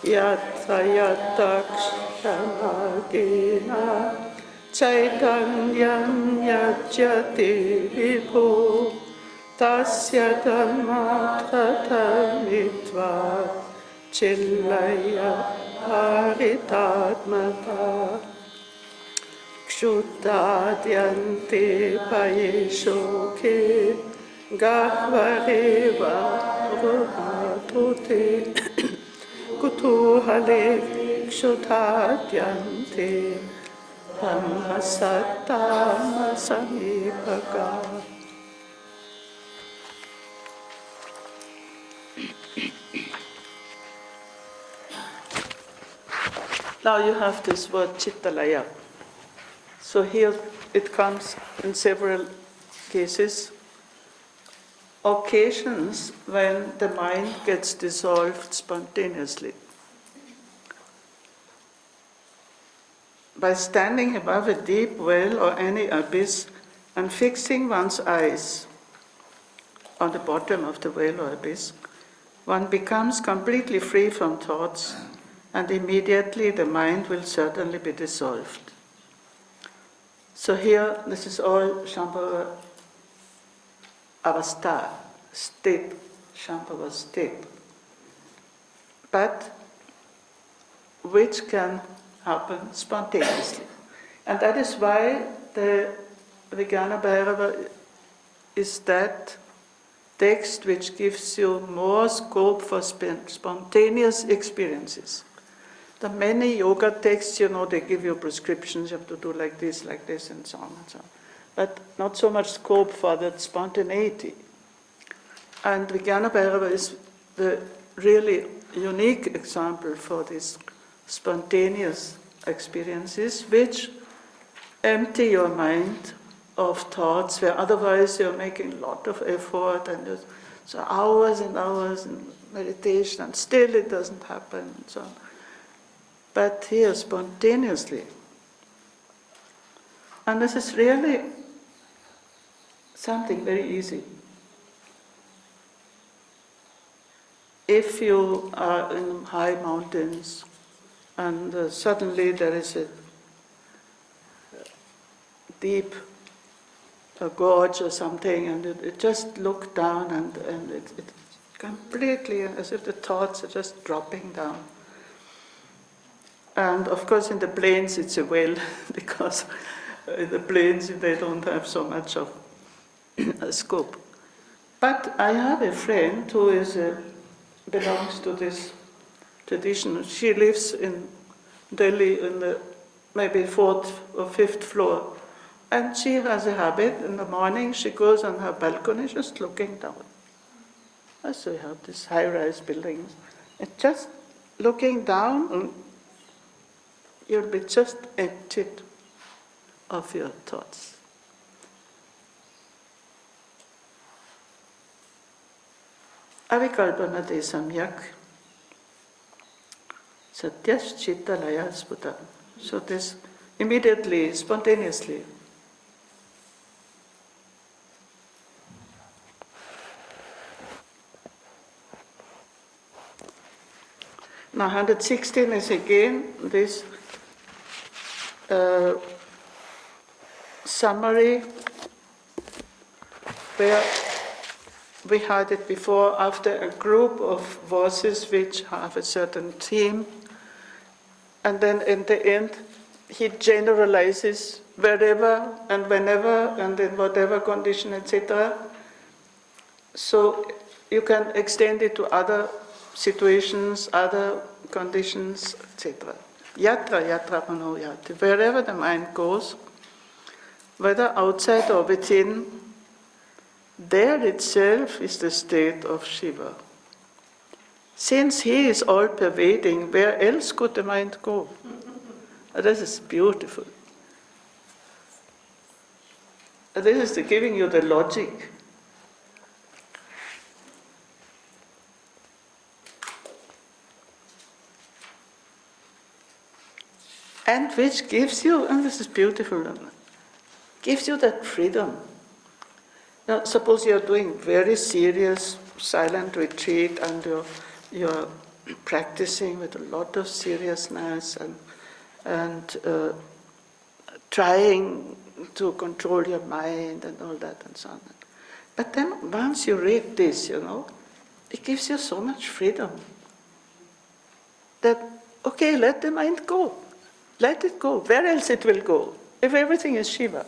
yatra yatra kshamagena chaitanyam yajyati vibhu tasya dhammatramitva chillaya haritatmata kshuddhadyante payeshoke gahvareva ruhatute kutuhale kshuddhadyante brahmasattama samipaka. Now you have this word chittalaya. So here it comes in several cases. Occasions when the mind gets dissolved spontaneously. By standing above a deep well or any abyss and fixing one's eyes on the bottom of the well or abyss, one becomes completely free from thoughts, and immediately the mind will certainly be dissolved. So here, this is all Shambhava avastha, state, Shambhava state, but which can happen spontaneously. And that is why the Vijnana Bhairava is that text which gives you more scope for spontaneous experiences. The many yoga texts, they give you prescriptions, you have to do like this, and so on and so on. But not so much scope for that spontaneity. And Vijnana Bhairava is the really unique example for these spontaneous experiences which empty your mind of thoughts where otherwise you're making a lot of effort and so hours and hours in meditation and still it doesn't happen and so on. But here, spontaneously. And this is really something very easy. If you are in high mountains and suddenly there is a deep gorge or something and you just look down and it's completely as if the thoughts are just dropping down. And of course in the plains it's a well because in the plains they don't have so much of a scope. But I have a friend who belongs to this tradition. She lives in Delhi in the maybe 4th or 5th floor. And she has a habit, in the morning she goes on her balcony just looking down. So you have these high-rise buildings. And just looking down, you'll be just emptied of your thoughts. Avikalpanate samyak satyas chittalaya sputa. So this immediately, spontaneously. Now 116 is again this summary where we had it before after a group of verses which have a certain theme, and then in the end he generalizes wherever and whenever and in whatever condition, etc. So you can extend it to other situations, other conditions, etc. Yatra, yatra mano yati. Wherever the mind goes, whether outside or within, there itself is the state of Shiva. Since he is all-pervading, where else could the mind go? This is beautiful. This is giving you the logic. And which gives you, and this is beautiful, gives you that freedom. Now, suppose you're doing very serious silent retreat and you're practicing with a lot of seriousness and trying to control your mind and all that and so on. But then once you read this, it gives you so much freedom that, okay, let the mind go. Let it go. Where else it will go? If everything is Shiva.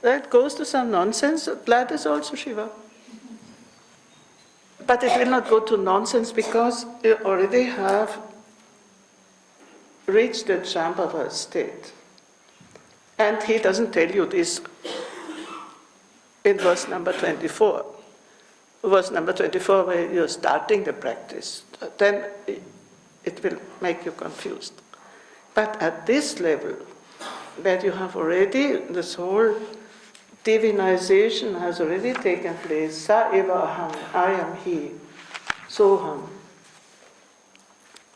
That goes to some nonsense, that is also Shiva. But it will not go to nonsense because you already have reached the Shambhava state. And he doesn't tell you this in verse number 24. Verse number 24, where you're starting the practice, then it will make you confused. But at this level, that you have already, this whole divinization has already taken place. Sa eva aham, I am he, soham.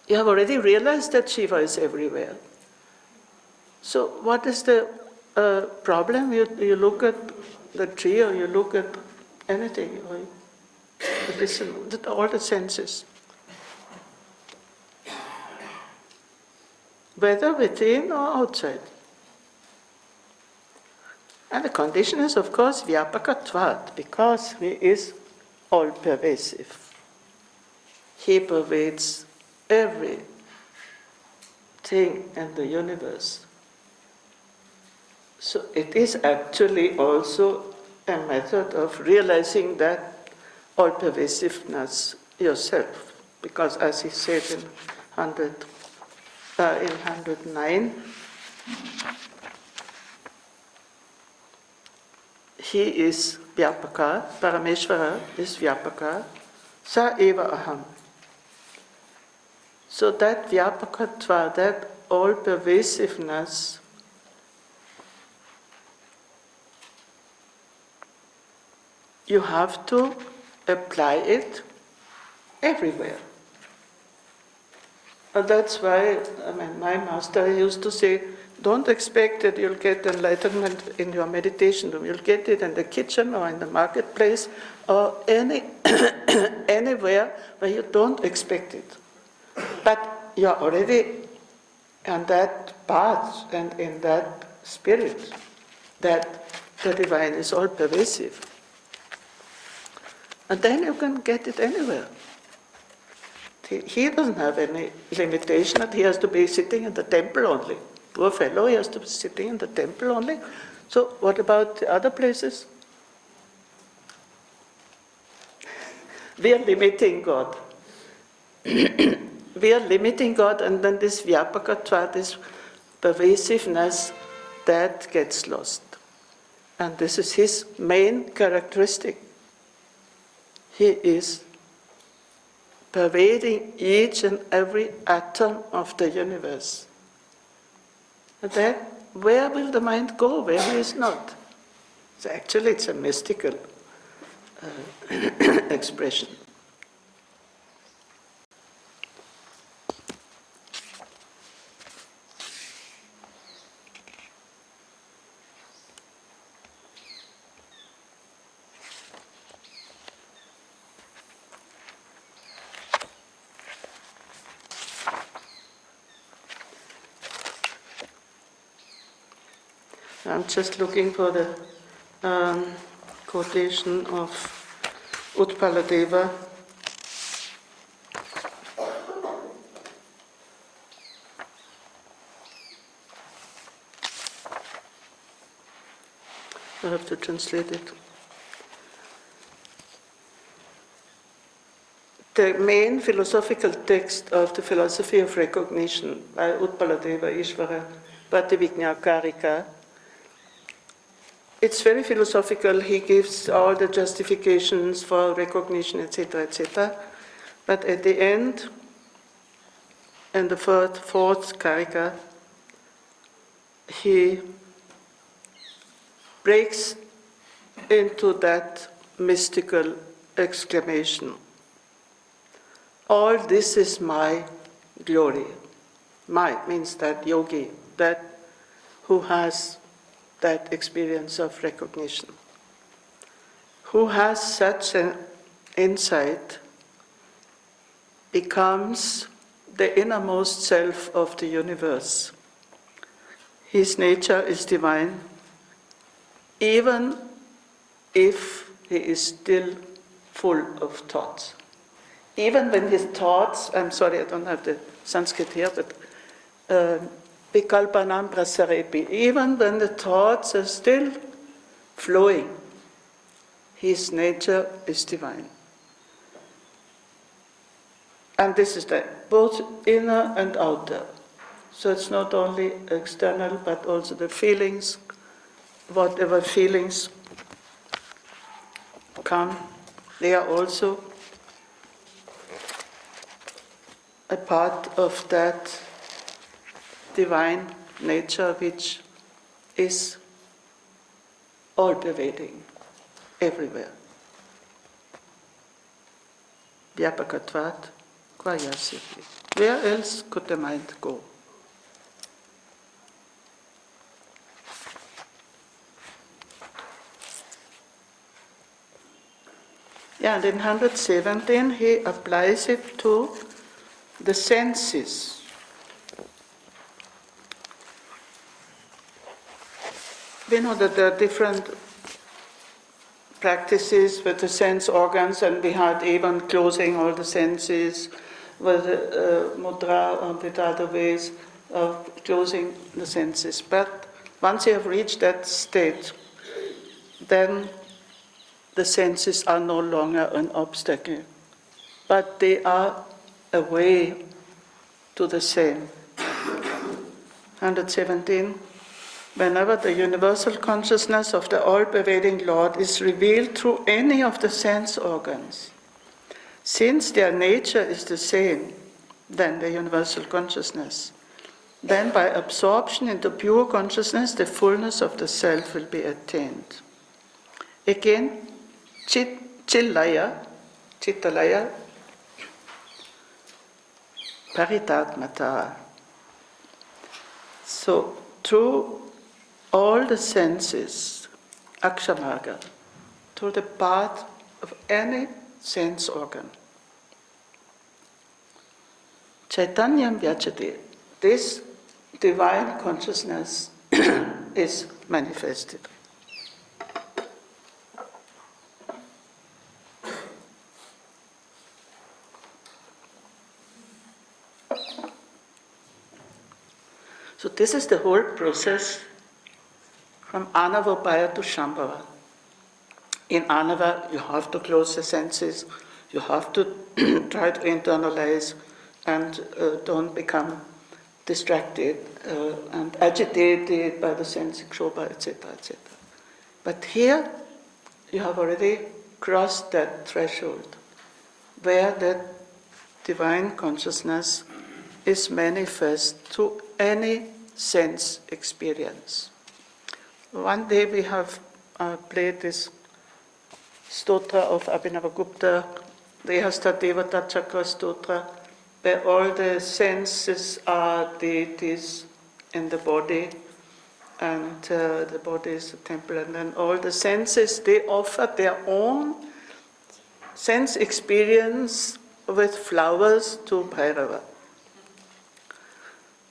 You have already realized that Shiva is everywhere. So what is the problem? You look at the tree, or you look at anything, or you listen, all the senses. Whether within or outside. And the condition is, of course, vyapakatvat, because he is all-pervasive. He pervades everything in the universe. So it is actually also a method of realizing that all-pervasiveness yourself. Because as he said in 109, he is Vyapaka, Parameshvara is Vyapaka, Sa eva aham. So that Vyapakatva, that all-pervasiveness, you have to apply it everywhere. And that's why, my master used to say, don't expect that you'll get enlightenment in your meditation room. You'll get it in the kitchen or in the marketplace or anywhere where you don't expect it. But you're already on that path and in that spirit that the divine is all pervasive. And then you can get it anywhere. He doesn't have any limitation that he has to be sitting in the temple only. Poor fellow, he has to be sitting in the temple only. So what about the other places? We are limiting God. We are limiting God, and then this vyapakatva, this pervasiveness, that gets lost. And this is his main characteristic. He is pervading each and every atom of the universe. And then, where will the mind go when he is not? So actually, it's a mystical expression. I'm just looking for the quotation of Utpaladeva. I have to translate it. The main philosophical text of the philosophy of recognition by Utpaladeva Ishvara Pativijñākārika. It's very philosophical. He gives all the justifications for recognition, etc., etc. But at the end, in the fourth karika, he breaks into that mystical exclamation. All this is my glory. My means that yogi, that who has that experience of recognition. Who has such an insight becomes the innermost self of the universe. His nature is divine, even if he is still full of thoughts. Even when his thoughts, I'm sorry, I don't have the Sanskrit here, but Vikalpanam prasarepi. Even when the thoughts are still flowing, his nature is divine. And this is that, both inner and outer. So it's not only external, but also the feelings, whatever feelings come, they are also a part of that divine nature which is all-pervading, everywhere. Vyapakatvat kvayasiti. Where else could the mind go? Yeah, and in 117 he applies it to the senses. We know that there are different practices with the sense organs, and we had even closing all the senses with mudra and with other ways of closing the senses. But once you have reached that state, then the senses are no longer an obstacle, but they are a way to the same. 117. Whenever the universal consciousness of the all-pervading Lord is revealed through any of the sense organs, since their nature is the same than the universal consciousness, then by absorption into pure consciousness, the fullness of the self will be attained. Again, Chittalaya, Paritatmata. So, through all the senses, Akshamarga, through the path of any sense organ, Chaitanyam Vyachati, this divine consciousness is manifested. So this is the whole process from Anavabhaya to Shambhava. In Anava, you have to close the senses, you have to try to internalize and don't become distracted and agitated by the sense kshobha, etc., etc. But here, you have already crossed that threshold where that divine consciousness is manifest through any sense experience. One day we have played this stotra of Abhinavagupta, Dehastha Devata Chakra stotra, where all the senses are deities in the body, and the body is the temple, and then all the senses, they offer their own sense experience with flowers to Bhairava.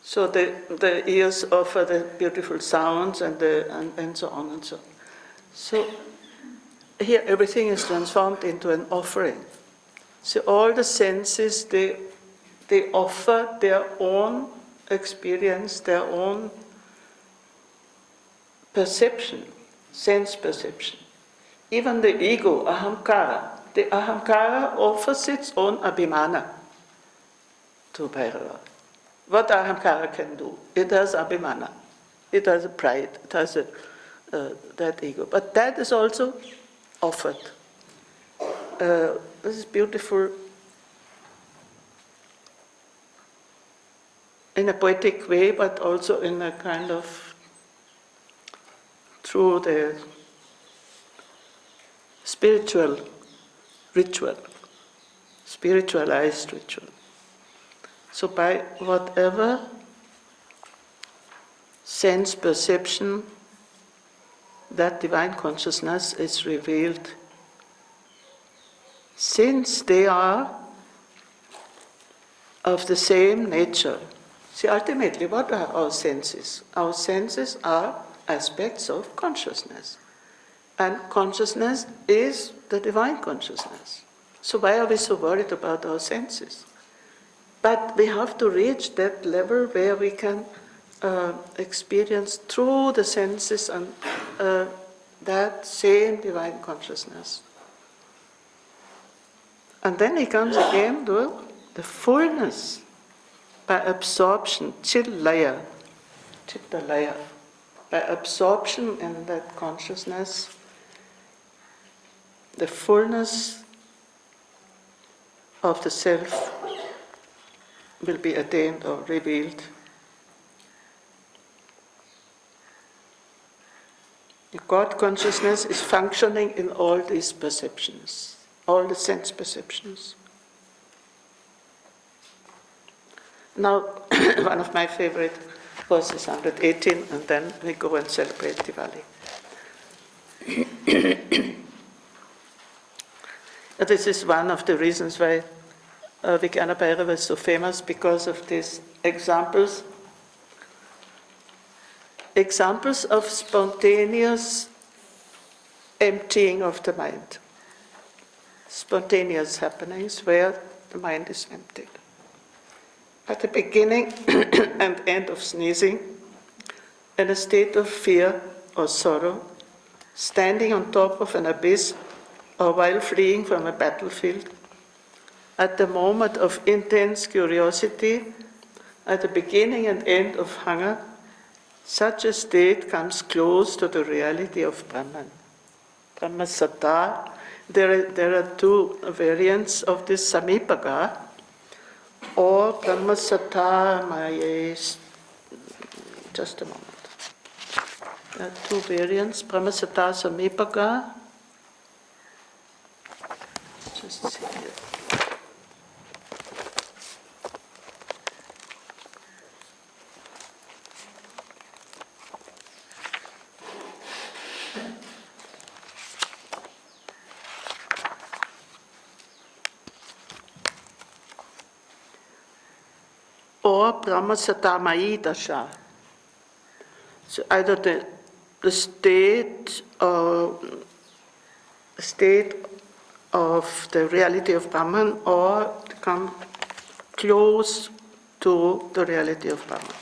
So the ears offer the beautiful sounds and so on and so on. So here everything is transformed into an offering. So all the senses, they offer their own experience, their own perception, sense perception. Even the ego, ahamkara, the ahamkara offers its own abhimana to Bhairava. What ahamkara can do? It has abhimana, it has a pride, it has that ego. But that is also offered. This is beautiful in a poetic way, but also in a kind of through the spiritual ritual, spiritualized ritual. So by whatever sense perception that divine consciousness is revealed, since they are of the same nature. See, ultimately, what are our senses? Our senses are aspects of consciousness. And consciousness is the divine consciousness. So why are we so worried about our senses? But we have to reach that level where we can experience through the senses and that same divine consciousness. And then it comes again to the fullness by absorption, chittalaya, by absorption in that consciousness, the fullness of the self will be attained or revealed. God consciousness is functioning in all these perceptions, all the sense perceptions. Now, one of my favorite verses, 118, and then we go and celebrate Diwali. This is one of the reasons why Vijnana Bhairava is so famous, because of these examples. Examples of spontaneous emptying of the mind. Spontaneous happenings where the mind is emptied. At the beginning and end of sneezing, in a state of fear or sorrow, standing on top of an abyss, or while fleeing from a battlefield, at the moment of intense curiosity, at the beginning and end of hunger, such a state comes close to the reality of Brahman. Brahmasata. There are two variants of this Samipaga, or Brahmasata Mayes. Just a moment. There are two variants, Brahmasata Samipaga. Just see here. Or Brahmasatamayi Dasha. So either the state of the reality of Brahman, or to come close to the reality of Brahman.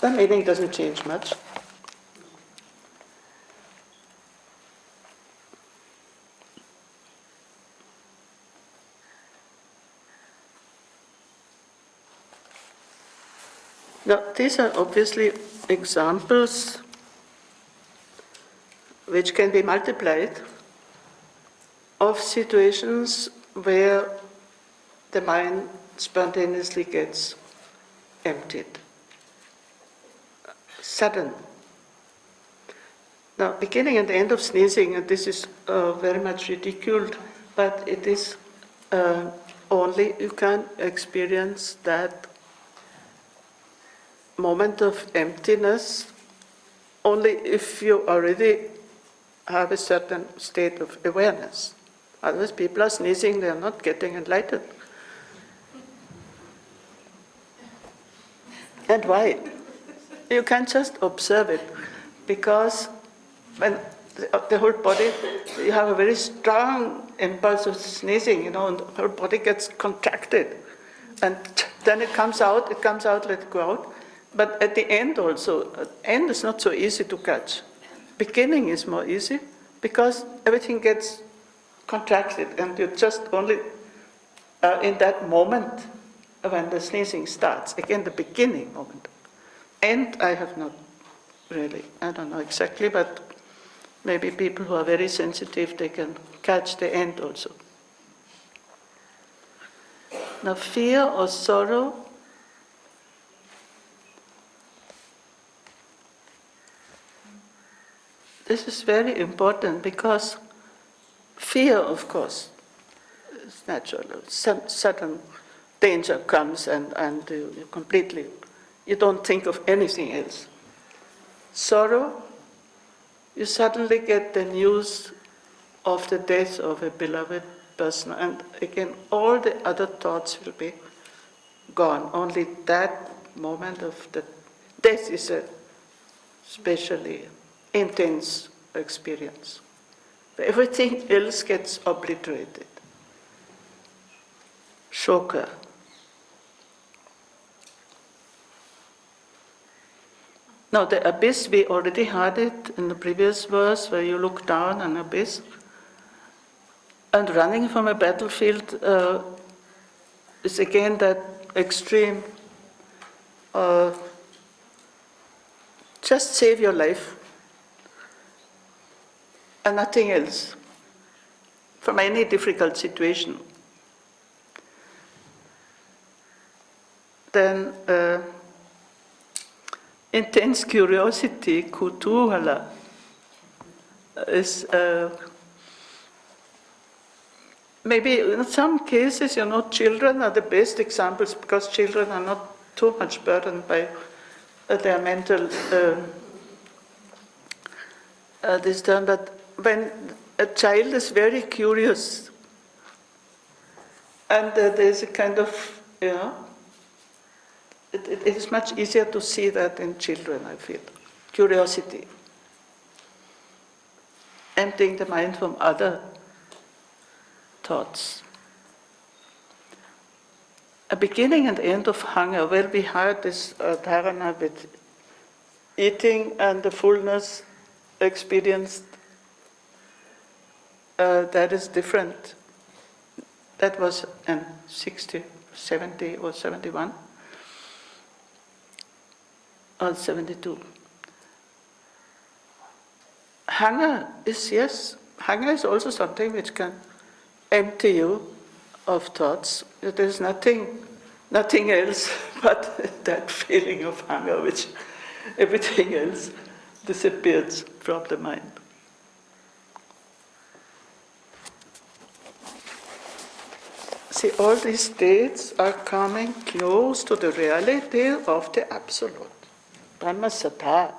The meaning doesn't change much. Now, these are obviously examples which can be multiplied of situations where the mind spontaneously gets emptied. Sudden. Now, beginning and end of sneezing, and this is very much ridiculed, but it is only, you can experience that moment of emptiness only if you already have a certain state of awareness. Otherwise, people are sneezing, they are not getting enlightened. And why? You can just observe it, because when the whole body, you have a very strong impulse of sneezing, and the whole body gets contracted. And then it comes out, let it go out. But at the end also, end is not so easy to catch. Beginning is more easy, because everything gets contracted, and you just only, in that moment when the sneezing starts, again the beginning moment. End I have not really, I don't know exactly, but maybe people who are very sensitive, they can catch the end also. Now, fear or sorrow, this is very important, because fear, of course, is natural. Some sudden danger comes and you completely, you don't think of anything else. Sorrow, you suddenly get the news of the death of a beloved person, and again all the other thoughts will be gone. Only that moment of the death is a especially intense experience. Everything else gets obliterated. Shoka. Now the abyss, we already had it in the previous verse, where you look down an abyss. And running from a battlefield is again that extreme, just save your life and nothing else from any difficult situation. Then intense curiosity, kutuhala, is maybe in some cases, children are the best examples because children are not too much burdened by their mental this term. But when a child is very curious, and there's a kind of, it is much easier to see that in children, I feel. Curiosity. Emptying the mind from other thoughts. A beginning and end of hunger. Well, we had this dharana with eating and the fullness experienced. That is different. That was in 60, 70 or 71 or 72. Hunger is also something which can empty you of thoughts. There's nothing else but that feeling of hunger, which everything else disappears from the mind. See, all these states are coming close to the reality of the Absolute. Brahma Sata,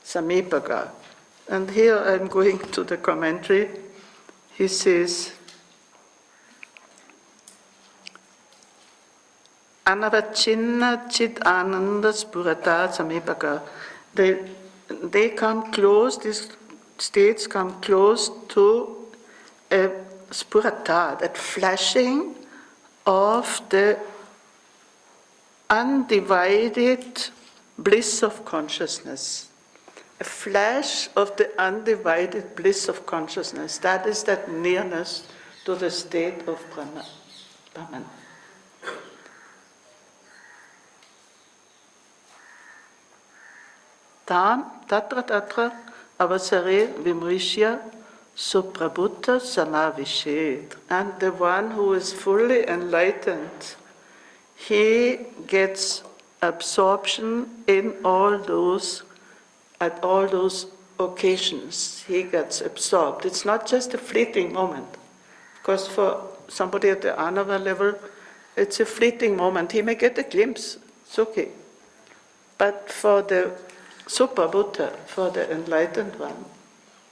Samipaga. And here I'm going to the commentary. He says, Anavachinna Chit Ananda Spurata Samipaka. They come close, these states come close to a spurata, that flashing of the undivided bliss of consciousness. A flash of the undivided bliss of consciousness. That is that nearness to the state of Brahman. Tatra avasare vimrishya suprabhuta samavishet. And the one who is fully enlightened, he gets absorption in at all those occasions. He gets absorbed. It's not just a fleeting moment. Because for somebody at the Anava level, it's a fleeting moment. He may get a glimpse. It's okay. But for the Suprabhuta, for the enlightened one,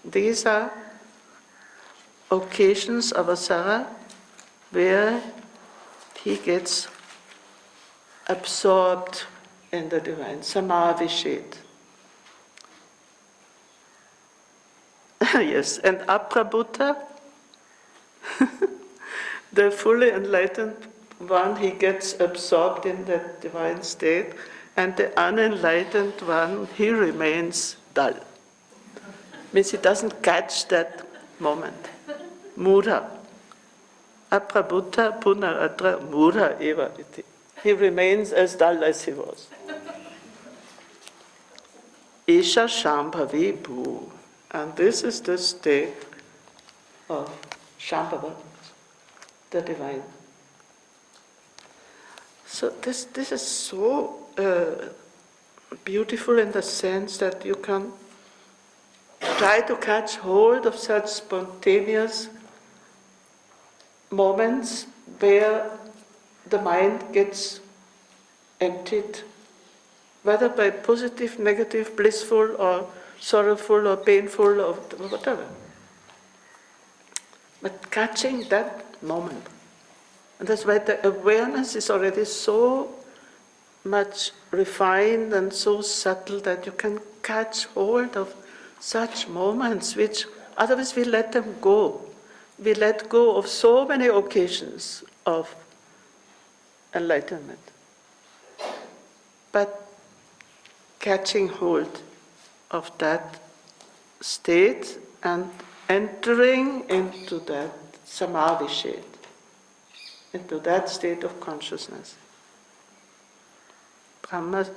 these are occasions, avasara, where he gets absorbed in the divine, samavishet. Yes, and aprabhuta, the fully enlightened one, he gets absorbed in that divine state, and the unenlightened one, he remains dull. Means he doesn't catch that moment. Mura. Aprabhuta punaratra mura eva iti. He remains as dull as he was. Isha Shambhavi Bhu. And this is the state of Shambhava, the divine. So this is so beautiful in the sense that you can try to catch hold of such spontaneous moments where the mind gets emptied, whether by positive, negative, blissful, or sorrowful, or painful, or whatever. But catching that moment. And that's why the awareness is already so much refined and so subtle that you can catch hold of such moments which otherwise we let them go. We let go of so many occasions of enlightenment. But catching hold of that state and entering into that samavishet, into that state of consciousness. Brahma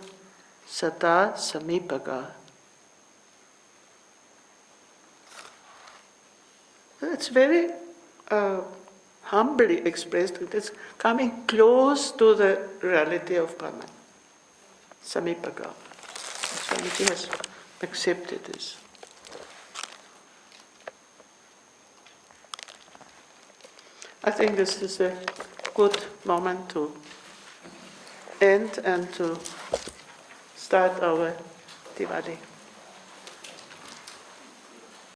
Sata Samipaga. It's very humbly expressed. It's coming close to the reality of Brahman. Samipaga. Swamiji has accepted this. I think this is a good moment to end and to start our Diwali.